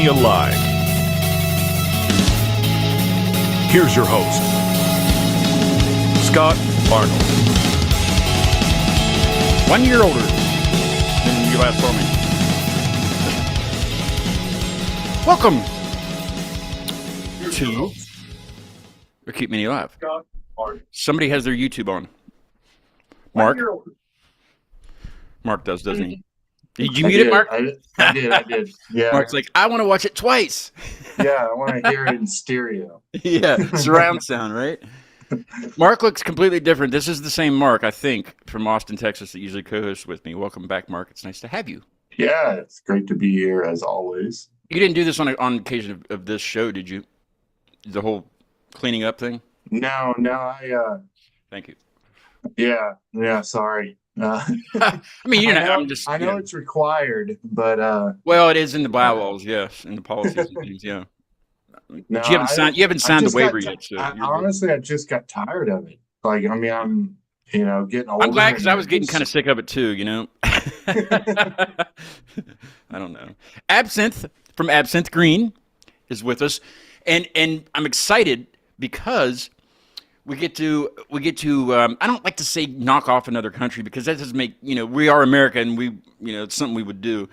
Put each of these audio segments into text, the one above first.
me alive. Here's your host, Scott Arnold. 1 year older than you last saw me. Welcome to Keep Me Alive. Somebody has their YouTube on. Mark? Mark doesn't he? Did you mute it, Mark? I did. Yeah. Mark's like, I want to watch it twice. Yeah, I want to hear it in stereo. Yeah, surround sound, right? Mark looks completely different. This is the same Mark, I think, from Austin, Texas, that usually co-hosts with me. Welcome back, Mark. It's nice to have you. Yeah, it's great to be here as always. You didn't do this on occasion of this show, did you? The whole cleaning up thing? No, Thank you. Yeah, sorry. I mean, you know, I know it's required, but well, it is in the bylaws, yes, in the policies and things, yeah. No, you haven't signed the waiver yet. So honestly, I just got tired of it. Like, I mean, I'm getting older. I'm glad because I was getting kind of sick of it too. You know, I don't know. Absinthe from Absinthe Green is with us, and I'm excited because we get to I don't like to say knock off another country because that doesn't make, we are America and we, it's something we would do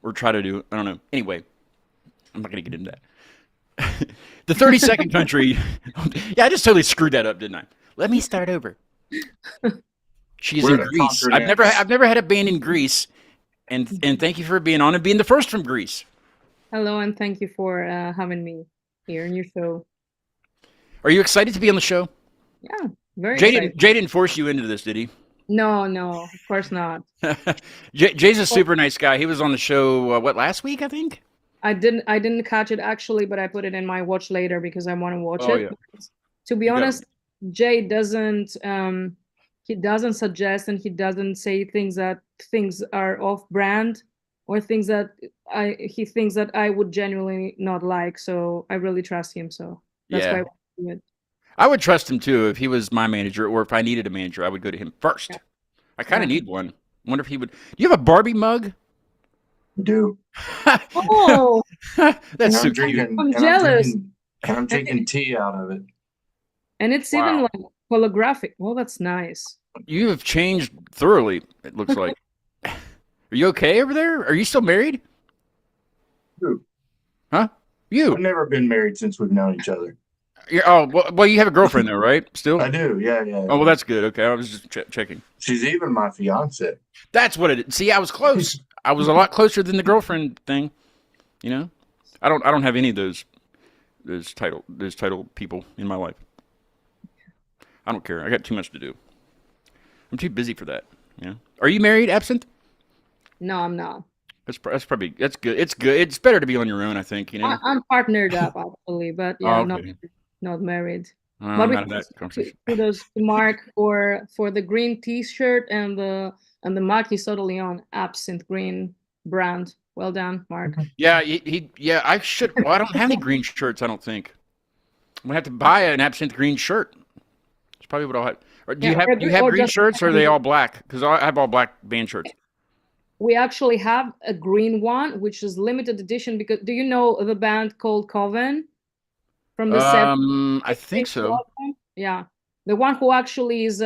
or try to do. I don't know. Anyway, I'm not going to get into that. The 32nd country. Yeah, I just totally screwed that up, didn't I? Let me start over. She's in Greece. I've never had a band in Greece, and thank you for being on and being the first from Greece. Hello, and thank you for having me here in your show. Are you excited to be on the show? Yeah, very excited. Jay didn't force you into this, did he? No, of course not. Jay's a super nice guy. He was on the show, last week, I think? I didn't catch it actually, but I put it in my watch later because I want to watch it. Yeah. To be honest, Jay doesn't suggest and he doesn't say things are off brand or things that he thinks that I would genuinely not like. So I really trust him. So that's why I want to do it. I would trust him too if he was my manager, or if I needed a manager, I would go to him first. Yeah. I kind of need one. I wonder if he would. Do you have a Barbie mug? I do. Oh, that's so cute. I'm jealous. And I'm drinking tea out of it. And it's even like holographic. Well, that's nice. You have changed thoroughly, it looks like. Are you okay over there? Are you still married? Who? Huh? You? I've never been married since we've known each other. Well, you have a girlfriend though, right? Still? I do, yeah. Oh, well, that's good. Okay, I was just checking. She's even my fiance. That's what it is. See, I was close. I was a lot closer than the girlfriend thing. I don't have any of those title people in my life. I don't care. I got too much to do. I'm too busy for that. Are you married, Absinthe? No, I'm not. That's good. It's good. It's better to be on your own, I think. I'm partnered up actually, but not married. But kudos to Mark for the green T-shirt and the Mark is totally on Absinthe Green brand. Well done, Mark. Yeah, I should. Well, I don't have any green shirts. I don't think. I'm gonna have to buy an Absinthe Green shirt. That's probably what I'll have. Do you have green shirts, or are they all black? Because I have all black band shirts. We actually have a green one, which is limited edition. Because do you know the band called Coven? From the 70s? I think so. Yeah, the one who actually is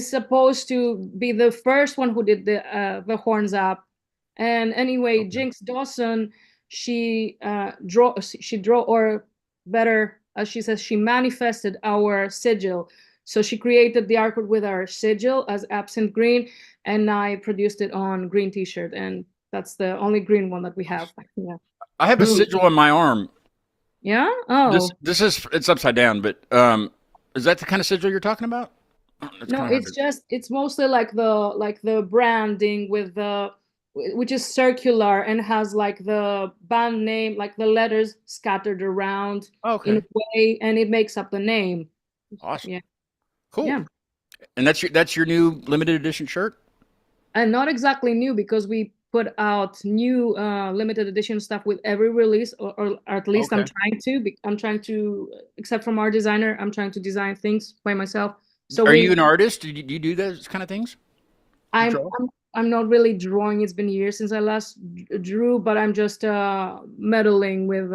supposed to be the first one who did the horns up. And anyway, okay. Jinx Dawson, she drew, or better, as she says, she manifested our sigil. So she created the artwork with our sigil as Absinthe Green, and I produced it on green T-shirt, and that's the only green one that we have. Yeah. I have a sigil on my arm. Yeah. Oh. It's upside down, but is that the kind of sigil you're talking about? No, it's mostly like the branding which is circular and has like the band name, like the letters scattered around in a way, and it makes up the name. Awesome. Yeah. Cool. Yeah. And that's your new limited edition shirt? And not exactly new, because we put out new limited edition stuff with every release, or at least I'm trying to, except from our designer, I'm trying to design things by myself. So are you an artist? Do you do those kind of things? I'm I'm not really drawing. It's been years since I last drew, but I'm just meddling with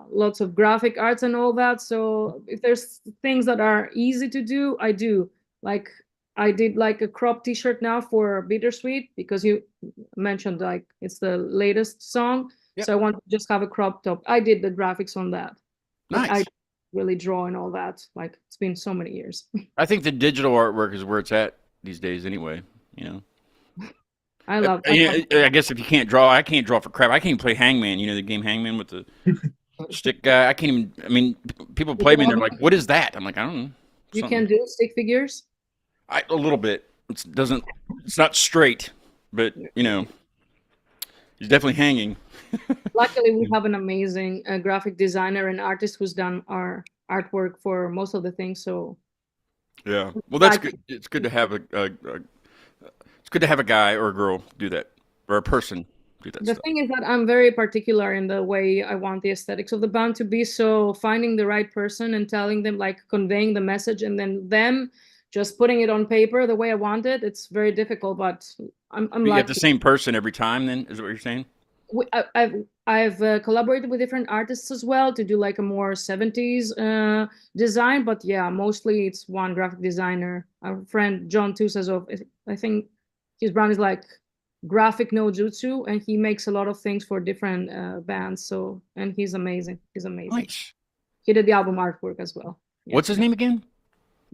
lots of graphic arts and all that. So if there's things that are easy to do, I do. Like I did like a crop T-shirt now for Bittersweet, because you mentioned like it's the latest song. Yep. So I want to just have a crop top. I did the graphics on that. But Nice. I really draw and all that. Like it's been so many years. I think the digital artwork is where it's at these days anyway, you know. I love I guess if you can't draw, I can't draw for crap. I can't even play Hangman, you know, the game Hangman with the stick guy. I can't even, I mean, people play me and they're like, what is that? I'm like, I don't know. You Something. can do stick figures? A little bit. It's not straight, but you know, he's definitely hanging. Luckily, we have an amazing graphic designer and artist who's done our artwork for most of the things. So Yeah. Well, that's good. It's good to have it's good to have a guy or a girl do that, or a person do that the stuff. thing is that I'm very particular in the way I want the aesthetics of the band to be. So finding the right person and telling them, like conveying the message, and then them just putting it on paper the way I want it, it's very difficult. But I'm You lucky. get the same person every time, then, is what you're saying? I've collaborated with different artists as well to do like a more 70s design, but yeah, mostly it's one graphic designer. Our friend John Tusazov, I think his brand is like Graphic No Jutsu, and he makes a lot of things for different bands. So, and he's amazing. He's amazing. Nice. He did the album artwork as well. Yeah. What's his name again?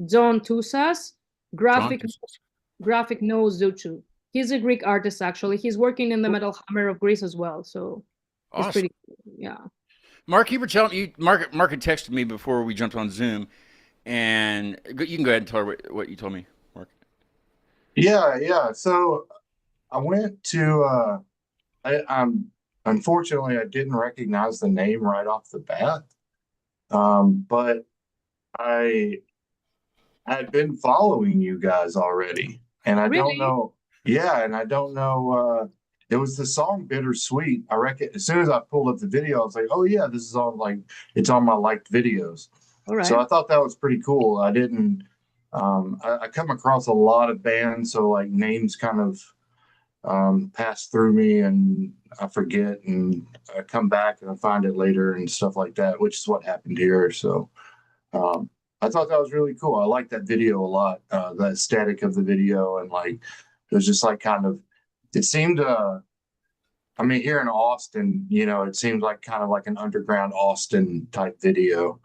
John Tusas, Graphic John Tusas. Graphic No Jutsu. He's a Greek artist, actually. He's working in the Metal Hammer of Greece as well. So it's Awesome. pretty cool. Yeah. Mark, you were telling you, Mark had texted me before we jumped on Zoom, and you can go ahead and tell her what you told me, Mark. Yeah. So I went to unfortunately I didn't recognize the name right off the bat. But I had been following you guys already, and I don't Really? know. Yeah, and I don't know. It was the song "Bittersweet." I reckon as soon as I pulled up the video, I was like, "Oh yeah, this is on it's on my liked videos." All right. So I thought that was pretty cool. I didn't. I come across a lot of bands, so like names kind of pass through me, and I forget, and I come back and I find it later and stuff like that, which is what happened here. So. I thought that was really cool. I liked that video a lot. The aesthetic of the video, and like it was just like kind of, it seemed I mean, here in Austin, you know, it seemed like kind of like an underground Austin type video.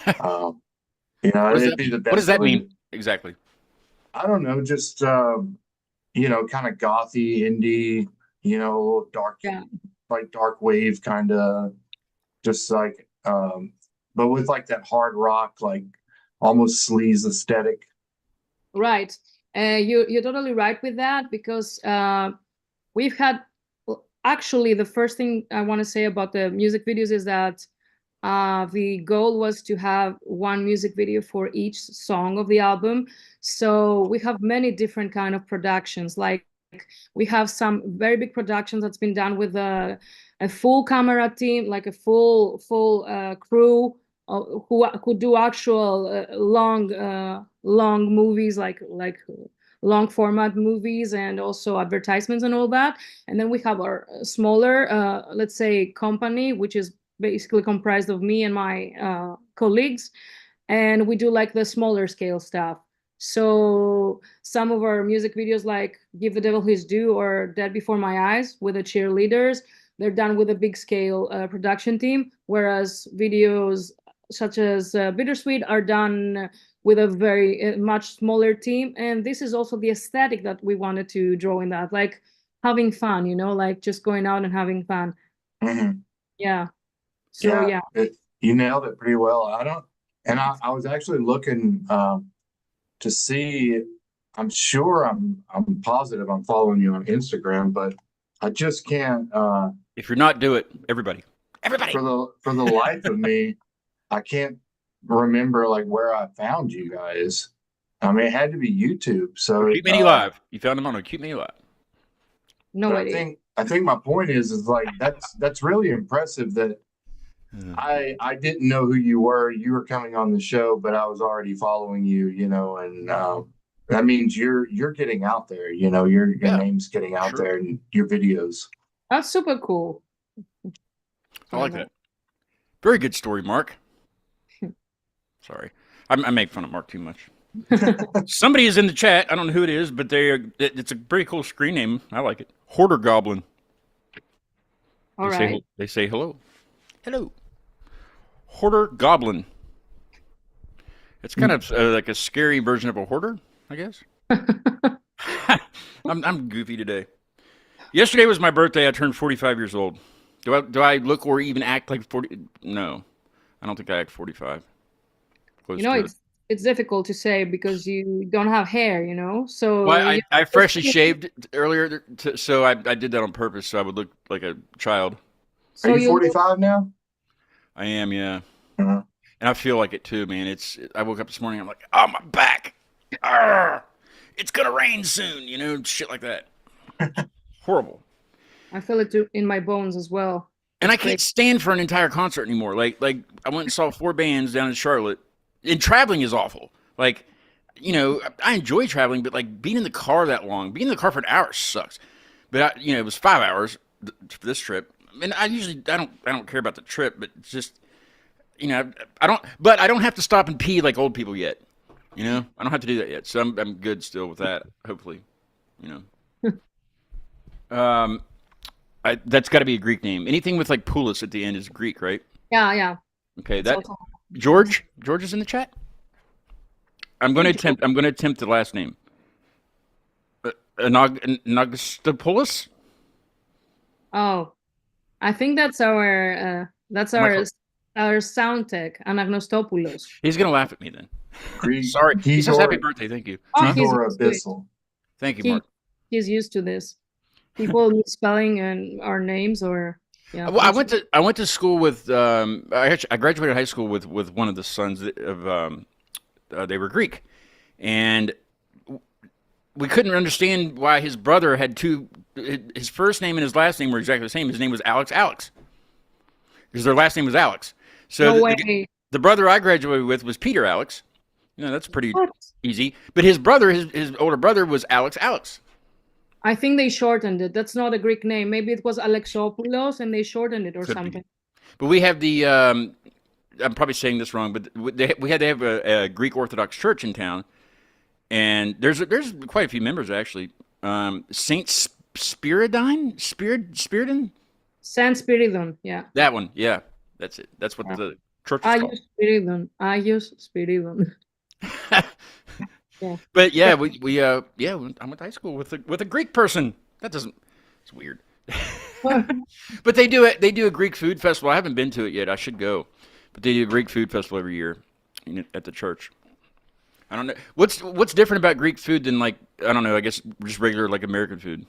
You know, it'd be the best. What does that way mean exactly? I don't know, just you know, kind of gothy, indie, you know, a little dark, Yeah. like dark wave kind of, just like but with like that hard rock, like almost sleaze aesthetic. Right. You're totally right with that, because we've had, well, actually, the first thing I want to say about the music videos is that the goal was to have one music video for each song of the album. So we have many different kind of productions. Like we have some very big productions that's been done with a full camera team, like a full crew who do actual long movies, like long format movies, and also advertisements and all that. And then we have our smaller, let's say, company, which is basically comprised of me and my colleagues, and we do like the smaller scale stuff. So some of our music videos, like Give the Devil His Due or Dead Before My Eyes with the cheerleaders, they're done with a big scale production team, whereas videos such as Bittersweet are done with a very much smaller team. And this is also the aesthetic that we wanted to draw in that, like having fun, you know, like just going out and having fun. Mm-hmm. Yeah. So yeah. You nailed it pretty well. I was actually looking to see. I'm sure I'm positive I'm following you on Instagram, but I just can't. If you're not, do it. Everybody. For the life of me, I can't remember like where I found you guys. I mean, it had to be YouTube. So Cute Mini Live. You found them on a Cute Mini Live. No idea. I think my point is like that's really impressive that I didn't know who you were. You were coming on the show, but I was already following you, you know, and That means you're getting out there. You know, your Yeah, name's getting out sure. there, and your videos. That's super cool. I like that. Very good story, Mark. Sorry, I make fun of Mark too much. Somebody is in the chat. I don't know who it is, but it's a pretty cool screen name. I like it. Hoarder Goblin. All right. They say hello. Hello. Hoarder Goblin. It's kind of like a scary version of a hoarder, I guess. I'm goofy today. Yesterday was my birthday. I turned 45 years old. Do I look or even act like 40? No, I don't think I act 45. You know, it's difficult to say because you don't have hair, you know. So well, I freshly shaved earlier, so I did that on purpose, so I would look like a child. Are you 45 now? I am, yeah. Uh-huh. And I feel like it too, man. I woke up this morning, I'm like, oh, my back. Arrgh, it's gonna rain soon, you know, shit like that. Horrible. I feel it too in my bones as well. And I can't stand for an entire concert anymore. Like I went and saw 4 bands down in Charlotte. And traveling is awful. Like, you know, I enjoy traveling, but like being in the car that long, being in the car for an hour sucks. But it was 5 hours for this trip. And I don't care about the trip, but it's just, you know, I don't have to stop and pee like old people yet. You know, I don't have to do that yet. So I'm good still with that. Hopefully, you know. That's got to be a Greek name. Anything with like Poulos at the end is Greek, right? Yeah. Okay, George is in the chat. I'm going to attempt the last name. Anagostopoulos. Oh, I think that's our sound tech, Anagnostopoulos. He's going to laugh at me then. Greek, Sorry. He says happy birthday. Thank you. Oh, Abyssal. Thank you, Mark. He's used to this. People misspelling and our names or. Yeah, well, I went to school with I graduated high school with one of the sons of they were Greek, and we couldn't understand why his brother had his first name and his last name were exactly the same. His name was Alex because their last name was Alex. So no way. The brother I graduated with was Peter Alex. You know, that's pretty easy. But his older brother was Alex. I think they shortened it. That's not a Greek name. Maybe it was Alexopoulos and they shortened it or something. But we have the, I'm probably saying this wrong, but we had to have a Greek Orthodox church in town. And there's quite a few members, actually. Saint Spiridon? San Spiridon, yeah. That one, yeah. That's it. That's what the church is called. Agios Spiridon. Yeah. But yeah, I went to high school with a Greek person. It's weird. But they do a Greek food festival. I haven't been to it yet. I should go. But they do a Greek food festival every year at the church. I don't know. What's different about Greek food than like, I don't know, I guess just regular like American food?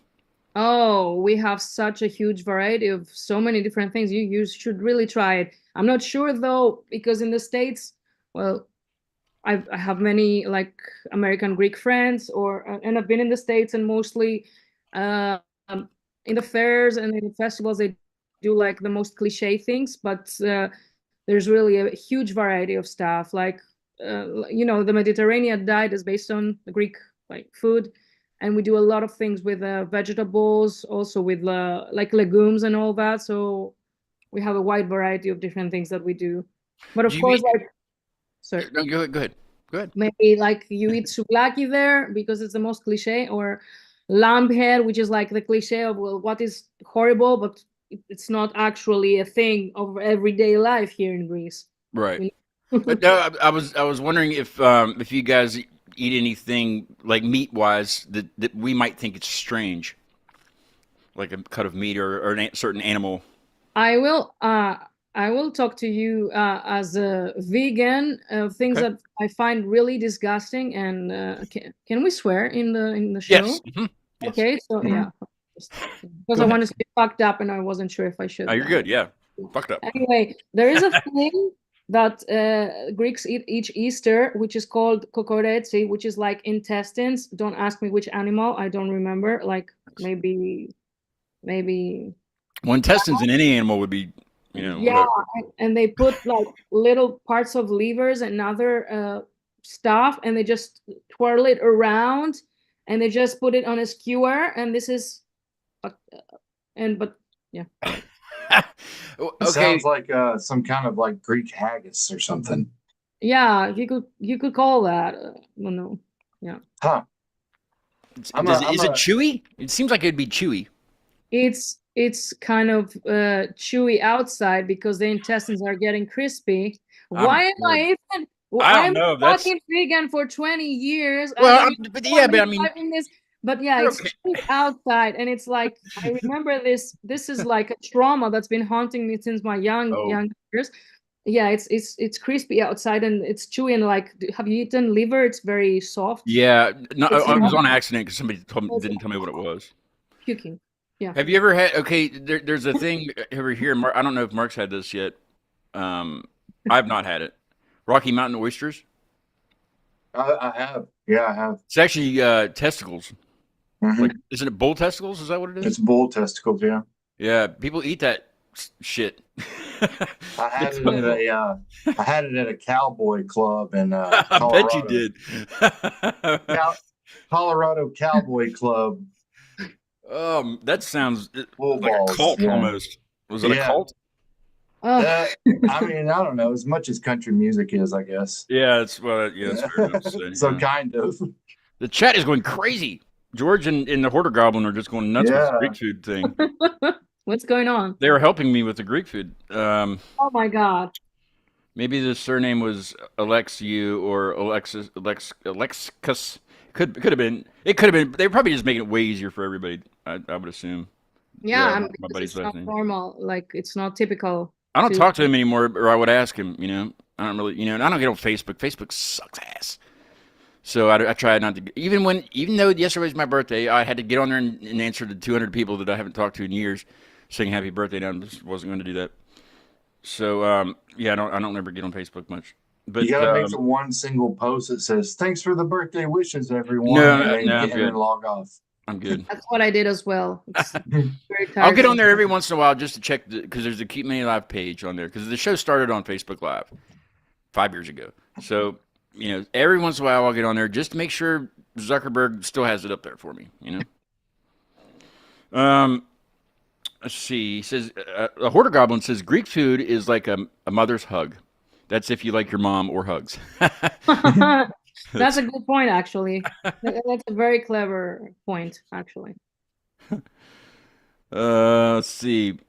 Oh, we have such a huge variety of so many different things. You should really try it. I'm not sure though, because in the States, well, I have many like American Greek friends, and I've been in the States and mostly in the fairs and in the festivals they do like the most cliche things, but there's really a huge variety of stuff. Like you know, the Mediterranean diet is based on the Greek like food, and we do a lot of things with vegetables, also with like legumes and all that. So we have a wide variety of different things that we do. But of course, like. Sorry. No, go ahead. Maybe like you eat souvlaki there because it's the most cliche, or lamb head, which is like the cliche of, well, what is horrible, but it's not actually a thing of everyday life here in Greece. Right. But no, I was wondering if you guys eat anything like meat wise that we might think it's strange, like a cut of meat or a certain animal. I will talk to you as a vegan of things that I find really disgusting. And can we swear in the show? Yes. Mm-hmm. Yes. Okay, so yeah, because I wanted to be fucked up and I wasn't sure if I should. Oh, you're good. Yeah, fucked up. Anyway, there is a thing that Greeks eat each Easter, which is called kokoretsi, which is like intestines. Don't ask me which animal. I don't remember. Like maybe. Well, intestines in any animal would be. You know, yeah, whatever. And they put like little parts of livers and other stuff and they just twirl it around and they just put it on a skewer, and this is but yeah. It sounds like some kind of like Greek haggis or something. Yeah, you could call that. No. Yeah. Huh. Is it chewy? It seems like it'd be chewy. It's kind of chewy outside because the intestines are getting crispy. Why am I even? I don't know. I've been vegan for 20 years. Well, but I mean, but yeah, it's chewy outside, and it's like I remember this. This is like a trauma that's been haunting me since my young years. Yeah, it's crispy outside and it's chewy, and like, have you eaten liver? It's very soft. Yeah, no, I was on accident because somebody didn't tell me what it was. Puking. Yeah. Have you ever had? Okay, there's a thing over here. I don't know if Mark's had this yet. I've not had it. Rocky Mountain oysters. I have. Yeah, I have. It's actually testicles. Mm-hmm. Like, isn't it bull testicles? Is that what it is? It's bull testicles. Yeah. Yeah, people eat that shit. I had it at a cowboy club in Colorado. I bet you did. Colorado Cowboy Club. That sounds Bull like balls, a cult almost. Was it a cult? I mean, I don't know. As much as country music is, I guess. Yeah, it's fair enough to say, So yeah. kind of. The chat is going crazy. George and the Hoarder Goblin are just going nuts with the Greek food thing. What's going on? They were helping me with the Greek food. Oh my God. Maybe the surname was Alexiou or Alexicus. Could have been. It could have been. They were probably just making it way easier for everybody. I would assume. Yeah, my buddy's it's not last name. normal. Like, it's not typical. I don't talk to him anymore, or I would ask him. I don't really. And I don't get on Facebook. Facebook sucks ass. So I try not to. Even though yesterday was my birthday, I had to get on there and answer to 200 people that I haven't talked to in years, saying happy birthday. Now I just wasn't going to do that. So yeah, I don't ever get on Facebook much. But you gotta make the one single post that says "Thanks for the birthday wishes, everyone," and then log off. I'm good. That's what I did as well. It's very I'll get on there every once in a while just to check because there's a Keep Me Alive page on there because the show started on Facebook Live 5 years ago. So every once in a while I'll get on there just to make sure Zuckerberg still has it up there for me. Let's see. He says a Hoarder Goblin says Greek food is like a mother's hug. That's if you like your mom or hugs. That's a good point, actually. That's a very clever point, actually. Let's see.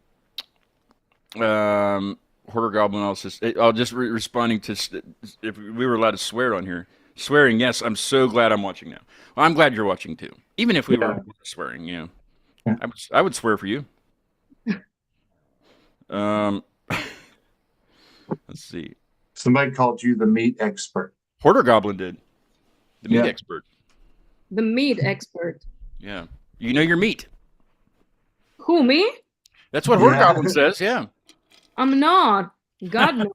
Hoarder Goblin also says, I'll just responding to if we were allowed to swear on here. Swearing, yes. I'm so glad I'm watching now. Well, I'm glad you're watching too. Even if we were swearing, I would swear for you. Let's see. Somebody called you the meat expert. Hoarder Goblin did. The meat expert. The meat expert. Yeah. You know your meat. Who, me? That's what Hoarder Goblin says, yeah. I'm not. God knows.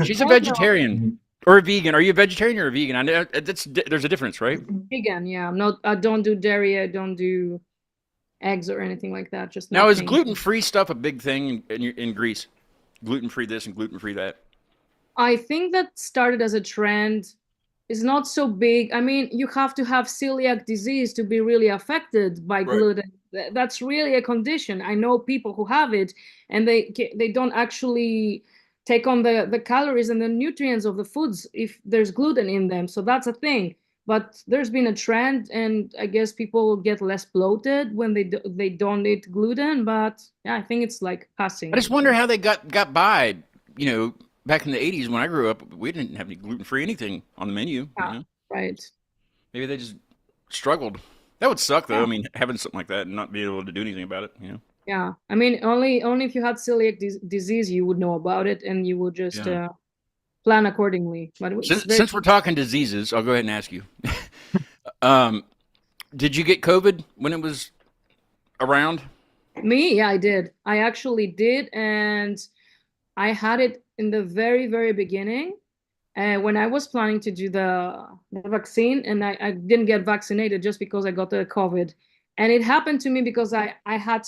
She's a vegetarian or a vegan. Are you a vegetarian or a vegan? I know there's a difference, right? Vegan, yeah. I don't do dairy. I don't do eggs or anything like that. Just now, is gluten-free stuff a big thing in Greece? Gluten-free this and gluten-free that? I think that started as a trend. It's not so big. I mean, you have to have celiac disease to be really affected by gluten. That's really a condition. I know people who have it, and they don't actually take on the calories and the nutrients of the foods if there's gluten in them. So that's a thing. But there's been a trend, and I guess people get less bloated when they don't eat gluten. But yeah, I think it's like passing. I just wonder how they got by. Back in the 80s when I grew up, we didn't have any gluten-free anything on the menu. Right. Maybe they just struggled. That would suck, though. I mean, having something like that and not being able to do anything about it, Yeah. I mean, only if you had celiac disease, you would know about it, and you would just plan accordingly. But since we're talking diseases, I'll go ahead and ask you. Did you get COVID when it was around? Me? Yeah, I did. I actually did, and I had it in the very, very beginning, when I was planning to do the vaccine, and I didn't get vaccinated just because I got the COVID. And it happened to me because I had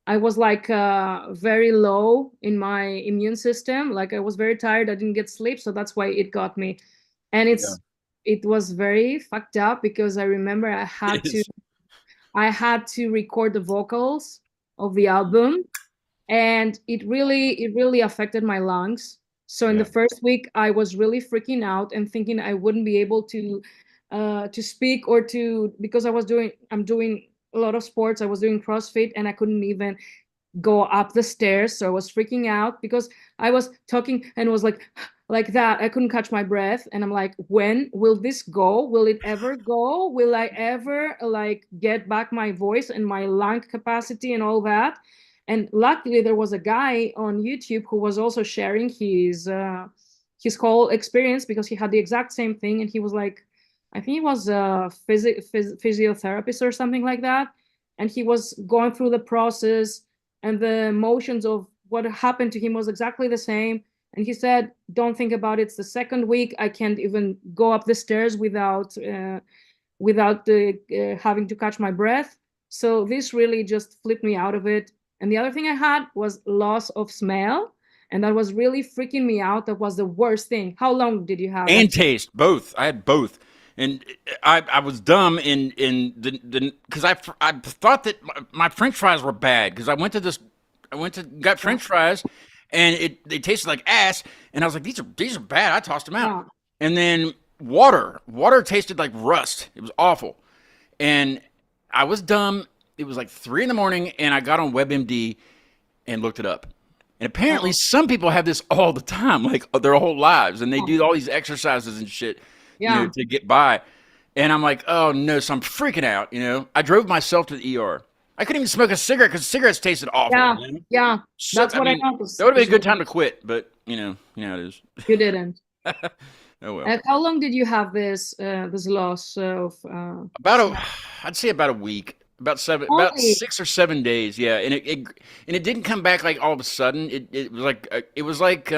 I was like very low in my immune system. Like I was very tired. I didn't get sleep. So that's why it got me. and it was very fucked up because I remember I had to record the vocals of the album, and it really affected my lungs. So in the first week I was really freaking out and thinking I wouldn't be able to speak or to, because I'm doing a lot of sports. I was doing CrossFit and I couldn't even go up the stairs. So I was freaking out because I was talking and was like that. I couldn't catch my breath. And I'm like, when will this go? Will it ever go? Will I ever like get back my voice and my lung capacity and all that? And luckily there was a guy on YouTube who was also sharing his whole experience, because he had the exact same thing. And he was like, I think he was a physiotherapist or something like that. And he was going through the process, and the emotions of what happened to him was exactly the same. And he said, don't think about it. It's the second week. I can't even go up the stairs without having to catch my breath. So this really just flipped me out of it. And the other thing I had was loss of smell. And that was really freaking me out. That was the worst thing. How long did you have? And taste, both. I had both. And I was dumb in the because I thought that my French fries were bad, because I went to got French fries, and they tasted like ass, and I was like, these are bad. I tossed them out. Yeah. And then water tasted like rust. It was awful, and I was dumb. It was like 3 a.m, and I got on WebMD and looked it up. And apparently some people have this all the time, like their whole lives, and they do all these exercises and shit. Yeah. You know, to get by. And I'm like, oh no, so I'm freaking out, you know. I drove myself to the ER. I couldn't even smoke a cigarette because cigarettes tasted awful. Yeah, you know? Yeah. So, that's what I noticed. That would have been a good time to quit, but you know how it is. You didn't. Oh well. How long did you have this loss of I'd say about a week. About 6 or 7 days, yeah. And it didn't come back like all of a sudden. It was like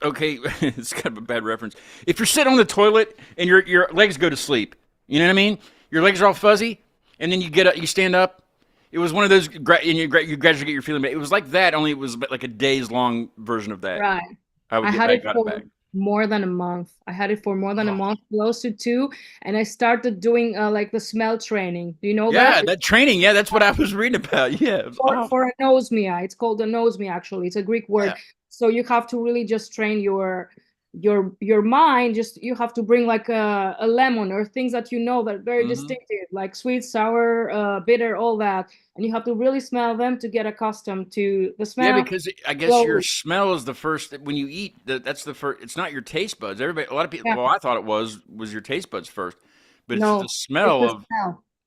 okay, it's kind of a bad reference. If you're sitting on the toilet and your legs go to sleep, you know what I mean? Your legs are all fuzzy, and then you get up, you stand up. It was one of those, and you gradually get your feeling back. It was like that, only it was like a days long version of that. Right. I had it for more than a month. I had it for more than a month, close to 2, and I started doing like the smell training. Do you know that? Yeah, that training. Yeah, that's what I was reading about. Yeah. For anosmia. It's called anosmia, actually. It's a Greek word. Yeah. So you have to really just train your mind. Just you have to bring like a lemon or things that you know that are very distinctive, like sweet, sour, bitter, all that. And you have to really smell them to get accustomed to the smell. Yeah, because I guess your smell is the first when you eat. That's the first. It's not your taste buds. A lot of people. Yeah. Well, I thought it was your taste buds first, but it's the smell of.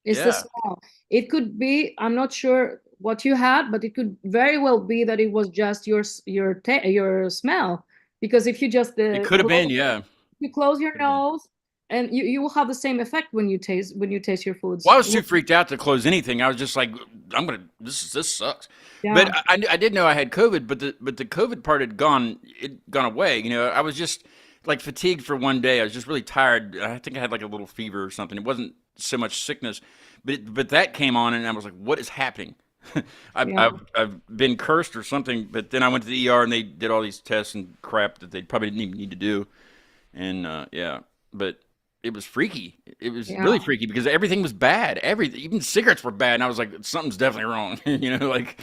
It's the smell. It could be. I'm not sure what you had, but it could very well be that it was just your smell, because if you just it could have been, yeah, you close your nose and you will have the same effect when you taste your foods. Well, I was too freaked out to close anything. I was just like, this sucks. Yeah. But I did know I had COVID, but the COVID part had gone away. You know, I was just like fatigued for one day. I was just really tired. I think I had like a little fever or something. It wasn't so much sickness, but that came on, and I was like, what is happening? I've been cursed or something. But then I went to the ER and they did all these tests and crap that they probably didn't even need to do. And but it was freaky. It was really freaky because everything was bad. Even cigarettes were bad. And I was like, something's definitely wrong. You know, like.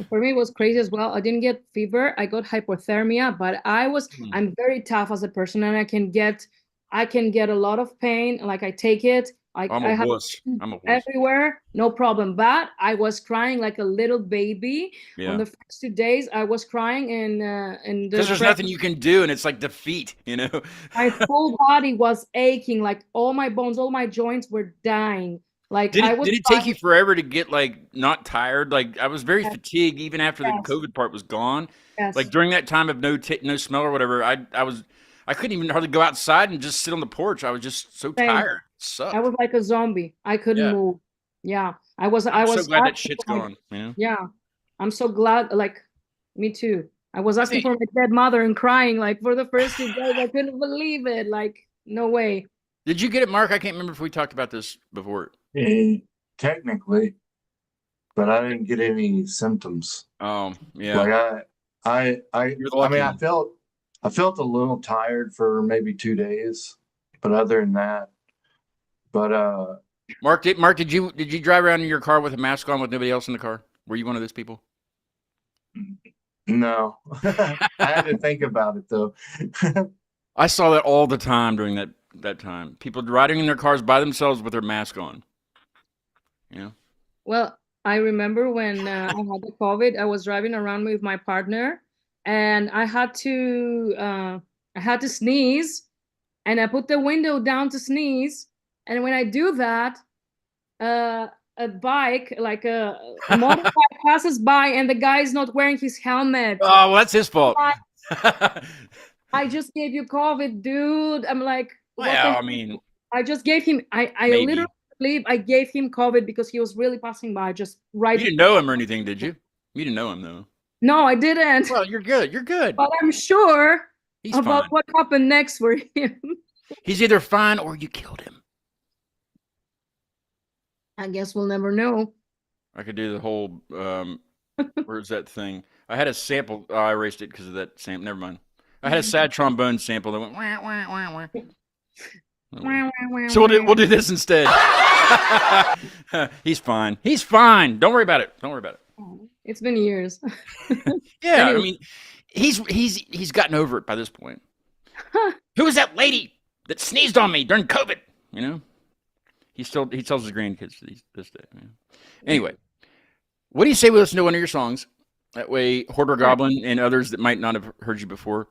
For me, it was crazy as well. I didn't get fever. I got hypothermia, but I'm very tough as a person, and I can get a lot of pain. Like I take it. I'm a wuss. Everywhere, no problem. But I was crying like a little baby. Yeah. On the first 2 days, I was crying, and because there's nothing you can do, and it's like defeat, you know. My full body was aching, like all my bones, all my joints were dying. Like did it take you forever to get like not tired? Like I was very fatigued even after the COVID part was gone. Yes. Like during that time of no smell or whatever, I couldn't even hardly go outside and just sit on the porch. I was just so tired. Sucked. I was like a zombie. I couldn't move. Yeah, I was so glad that shit's gone. You know? Yeah, I'm so glad. Like, me too. I was asking for my dead mother and crying like for the first 2 days. I couldn't believe it. Like, no way. Did you get it, Mark? I can't remember if we talked about this before. Technically, but I didn't get any symptoms. Oh, yeah. Like I mean, I felt I felt a little tired for maybe 2 days, but other than that, but Mark, did you drive around in your car with a mask on with nobody else in the car? Were you one of those people? no, I had to think about it though. I saw that all the time during that time. People riding in their cars by themselves with their mask on. You know? Well, I remember when I had the COVID, I was driving around with my partner, and I had to sneeze, and I put the window down to sneeze, and when I do that, a bike, like a motorbike, passes by, and the guy is not wearing his helmet. Oh, well, that's his fault. I just gave you COVID, dude. I'm like, well, I mean, I just gave him. I maybe. literally believe I gave him COVID because he was really passing by, just right. You didn't know him or anything, did you? You didn't know him though. No, I didn't. Well, you're good. You're good. But I'm sure He's about fine. what happened next for him. He's either fine or you killed him. I guess we'll never know. I could do the whole. Where's that thing? I had a sample. Oh, I erased it because of that sample. Never mind. I had a sad trombone sample that went. Wah, wah, wah, wah. So we'll do this instead. He's fine. He's fine. Don't worry about it. Don't worry about it. It's been years. Yeah, Anyway. I mean, he's gotten over it by this point. Who was that lady that sneezed on me during COVID? You know, he tells his grandkids this day. You know? Anyway, what do you say we listen to one of your songs? That way, Hoarder Goblin and others that might not have heard you before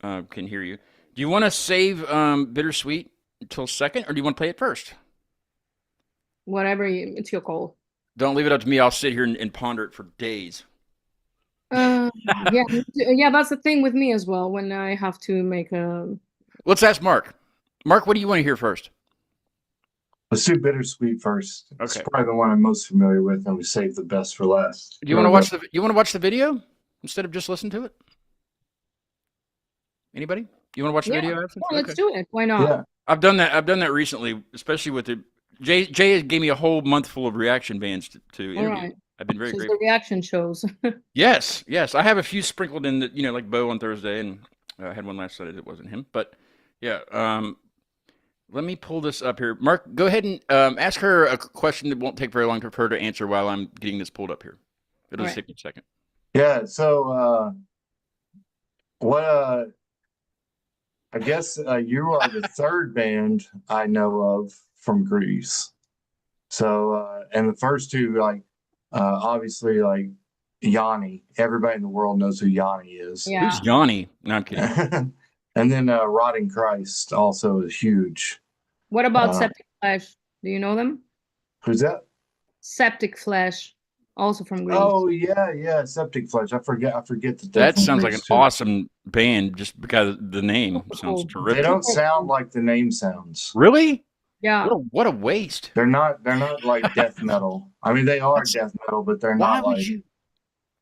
can hear you. Do you want to save Bittersweet until second, or do you want to play it first? Whatever it's your call. Don't leave it up to me. I'll sit here and ponder it for days. Yeah, that's the thing with me as well. When I have to make a. Let's ask Mark. Mark, what do you want to hear first? Let's do Bittersweet first. It's Okay. probably the one I'm most familiar with, and we saved the best for last. Do you want to watch the? You want to watch the video instead of just listen to it? Anybody? You want to watch the video? Absinthe? Well, let's do it. Why not? Yeah. I've done that. I've done that recently, especially with the Jay gave me a whole month full of reaction bands to interview. right. I've been very So it's grateful. the reaction shows. Yes. I have a few sprinkled in that, like Bo on Thursday, and I had one last Saturday that wasn't him. But yeah, let me pull this up here. Mark, go ahead and ask her a question that won't take very long for her to answer while I'm getting this pulled up here. It'll just take me a second. Yeah. So, I guess you are the third band I know of from Greece. So, and the first two, like, obviously, like Yanni. Everybody in the world knows who Yanni is. Yeah. Who's Yanni? No, I'm kidding. And then Rotting Christ also is huge. What about Septic Flesh? Do you know them? Who's that? Septic Flesh, also from Greece. Oh yeah, Septic Flesh. I forget that. That sounds like an awesome band just because the name sounds They terrific. don't sound like the name sounds. Really? Yeah. What a waste. They're not like death metal. I mean, they are death metal, but they're Why not would like. you?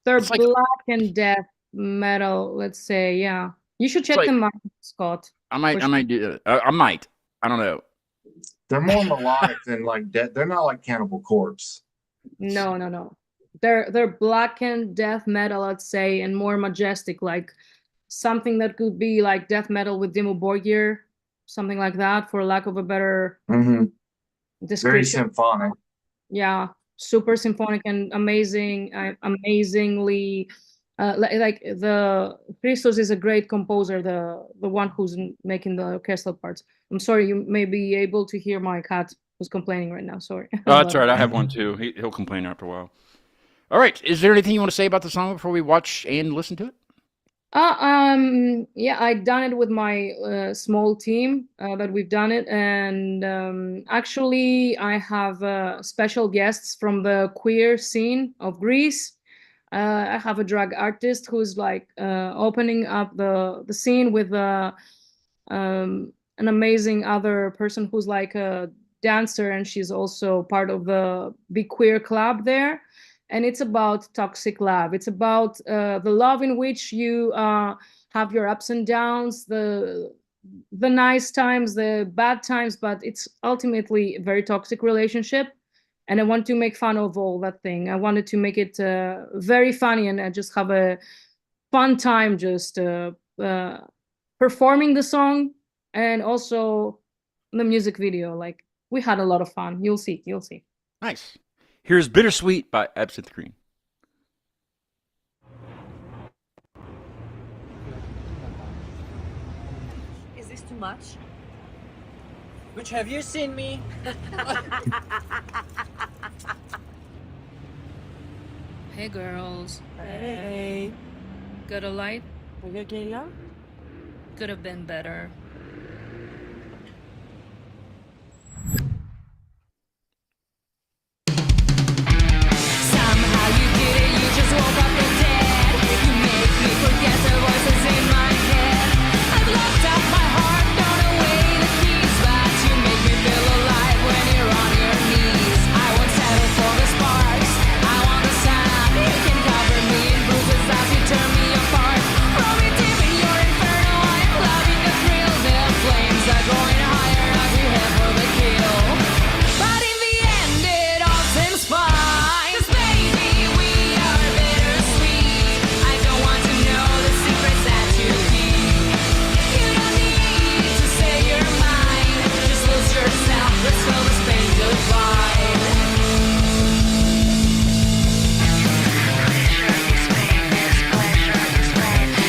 They're It's like- black and death metal, let's say. Yeah. You should check like- them out, Scott. I might do it. I might. I don't know. They're more melodic than like death. They're not like Cannibal Corpse. No. They're black and death metal, let's say, and more majestic, like something that could be like death metal with Dimmu Borgir, something like that, for lack of a better Mm-hmm. Very description. symphonic. Yeah, super symphonic and amazing, amazingly. Like the Christos is a great composer, the one who's making the orchestral parts. I'm sorry, you may be able to hear my cat who's complaining right now. Sorry. Oh, that's all right. I have one too. He'll complain after a while. All right. Is there anything you want to say about the song before we watch and listen to it? Yeah, I done it with my small team that we've done it, and actually I have special guests from the queer scene of Greece. I have a drag artist who's like opening up the scene with an amazing other person who's like a dancer, and she's also part of the big queer club there. And it's about toxic love. It's about the love in which you have your ups and downs, the nice times, the bad times, but it's ultimately a very toxic relationship. And I want to make fun of all that thing. I wanted to make it very funny, and I just have a fun time just performing the song and also the music video. Like, we had a lot of fun. You'll see. Nice. Here's Bittersweet by Absinthe Green. Is this too much? Which have you seen me? Hey girls, Hey. got a light? Regardez-là. Could have been better. Somehow you did it, you just woke up the dead. You make me forget the voices in my head. I've locked up my heart, thrown away the keys, but you make me feel alive when you're on your knees. I won't settle for the sparks, I want the sun. You can cover me in bruises as you turn me apart. Throw me deep in your inferno, I'm loving the thrill. The flames are going higher as we head for the kill. But in the end it all seems fine. 'Cause baby, we are bittersweet. I don't want to know the secrets that you keep. You don't need to say you're mine. Just lose yourself, let's feel this pain divine.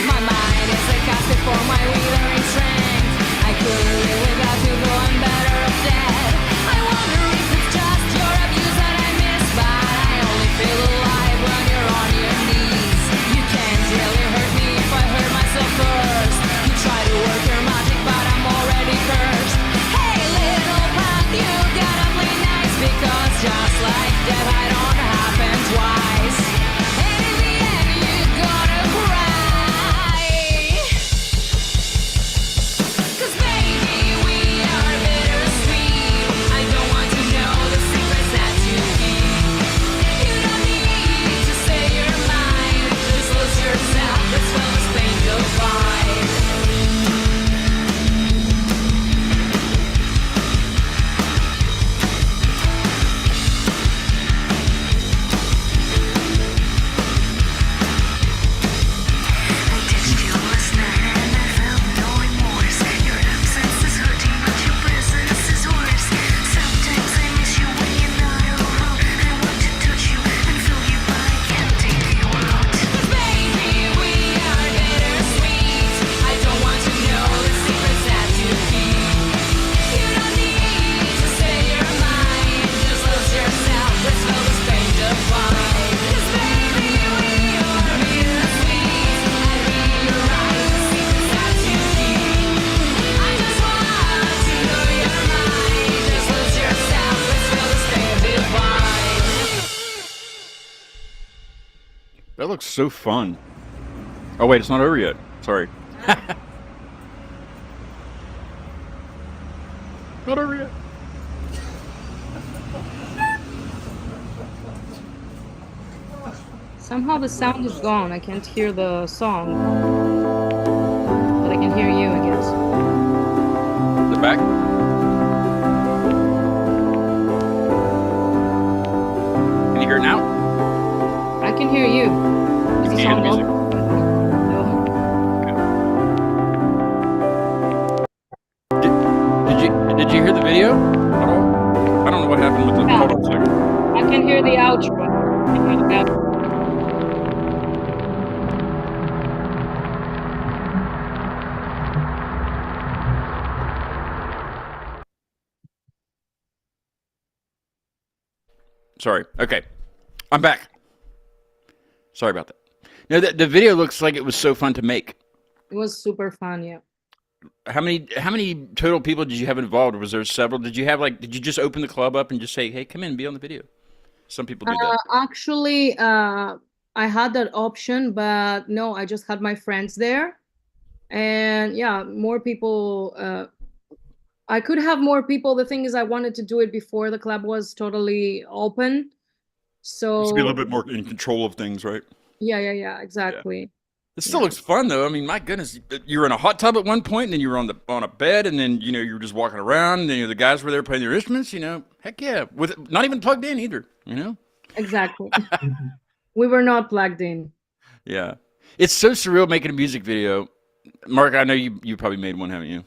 My mind is a casket for my withering strength. I couldn't live without you, though I'm better off dead. I wonder if it's just your abuse that I miss, but I only feel alive when you're on your knees. You can't really hurt me if I hurt myself first. You try to work your magic, but I'm already cursed. Hey, little punk, you gotta play nice, because just like that, I don't happen twice. And in the end, you gotta cry. 'Cause baby, we are bittersweet. I don't want to know the secrets that you keep. You don't need to say you're mine. Just lose yourself, let's feel this pain divine. I ditched you last night and I felt no remorse. Your absence is hurting, but your presence is worse. Sometimes I miss you when you're not around. I want to touch you and feel you, but I can't take you out. 'Cause baby, we are bittersweet. I don't want to know the secrets that you keep. You don't need to say you're mine. Just lose yourself, let's feel this pain divine. 'Cause baby, we are bittersweet. I read your eyes, the secrets that you keep. I just want to know you're mine. Just lose yourself, let's feel this pain divine. That looks so fun. Oh wait, it's not over yet. Sorry. Not over yet. Somehow the sound is gone. I can't hear the song. But I can hear you, I guess. The back. Can you hear it now? I can hear you. Is the Can you hear song the music? over? No. Did you hear the video at all? I don't know what happened with the. Yeah. Hold on a second. I can hear the outro. I can hear the outro. Sorry. Okay, I'm back. Sorry about that. No, the video looks like it was so fun to make. It was super fun, yeah. How many total people did you have involved? Was there several? Did you just open the club up and just say, "Hey, come in, be on the video"? Some people do that. Actually, I had that option, but no, I just had my friends there. And yeah, more people. I could have more people. The thing is, I wanted to do it before the club was totally open. So Just be a little bit more in control of things, right? yeah, exactly. It still looks fun though. I mean, my goodness, you were in a hot tub at one point, and then you were on a bed, and then you were just walking around, and then the guys were there playing their instruments. Heck yeah, with not even plugged in either. Exactly. We were not plugged in. Yeah, it's so surreal making a music video Mark, I know you probably made one, haven't you?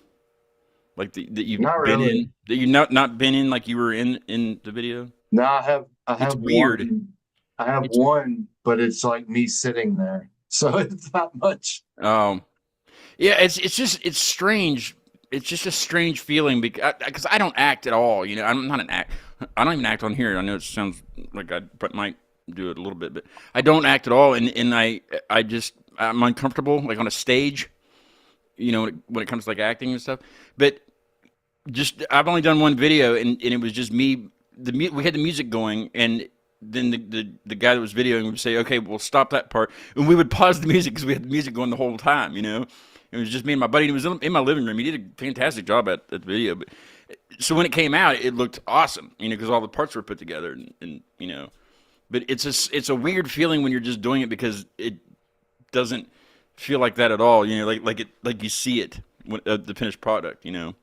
Like that you've Not been really. in, that you not been in, like you were in the video. No, I It's have weird. one. I have It's one, but it's like me sitting there, so it's not much. Yeah, it's strange. It's just a strange feeling because I don't act at all. You know, I'm not an act. I don't even act on here. I know it sounds like I might do it a little bit, but I don't act at all. And I'm uncomfortable like on a stage. You know, when it comes to like acting and stuff. But just I've only done one video, and it was just me. We had the music going, and then the guy that was videoing would say, "Okay, we'll stop that part," and we would pause the music because we had the music going the whole time. You know, it was just me and my buddy. And it was in my living room. He did a fantastic job at the video. But so when it came out, it looked awesome. You know, because all the parts were put together, and you know. But it's a weird feeling when you're just doing it because it doesn't feel like that at all. You know, like you see it when, the finished product. You know,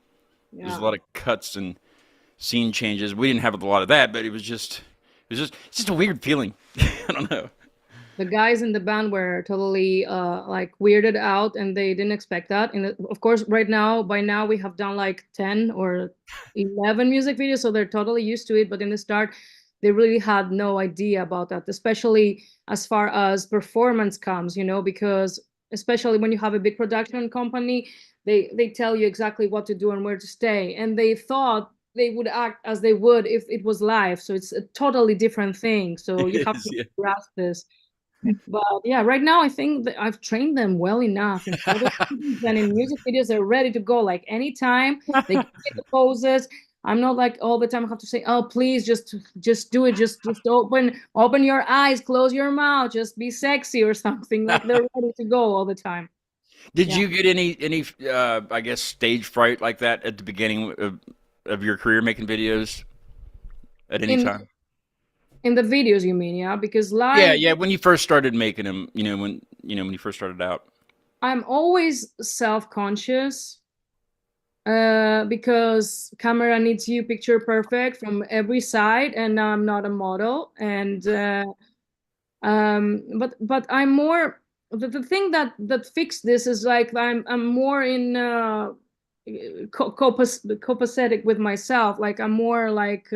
there's a lot of cuts and scene changes. We didn't have a lot of that, but it's just a weird feeling. I don't know. The guys in the band were totally like weirded out, and they didn't expect that. And of course, by now we have done like 10 or 11 music videos, so they're totally used to it. But in the start, they really had no idea about that, especially as far as performance comes, you know, because especially when you have a big production company, they tell you exactly what to do and where to stay. And they thought they would act as they would if it was live. So it's a totally different thing. So you have to grasp this. But yeah, right now I think that I've trained them well enough in photo shoots and in music videos. They're ready to go like anytime. They can get the poses. I'm not like all the time I have to say, oh, please just do it. Just open your eyes, close your mouth, just be sexy or something. Like they're ready to go all the time. Did you get any I guess stage fright like that at the beginning of your career making videos at any time? In the videos, you mean? Yeah, because live. Yeah. When you first started making them, when you first started out. I'm always self-conscious because camera needs you picture perfect from every side, and I'm not a model. And but I'm more the thing that fixed this is like I'm more in copacetic with myself. Like I'm more like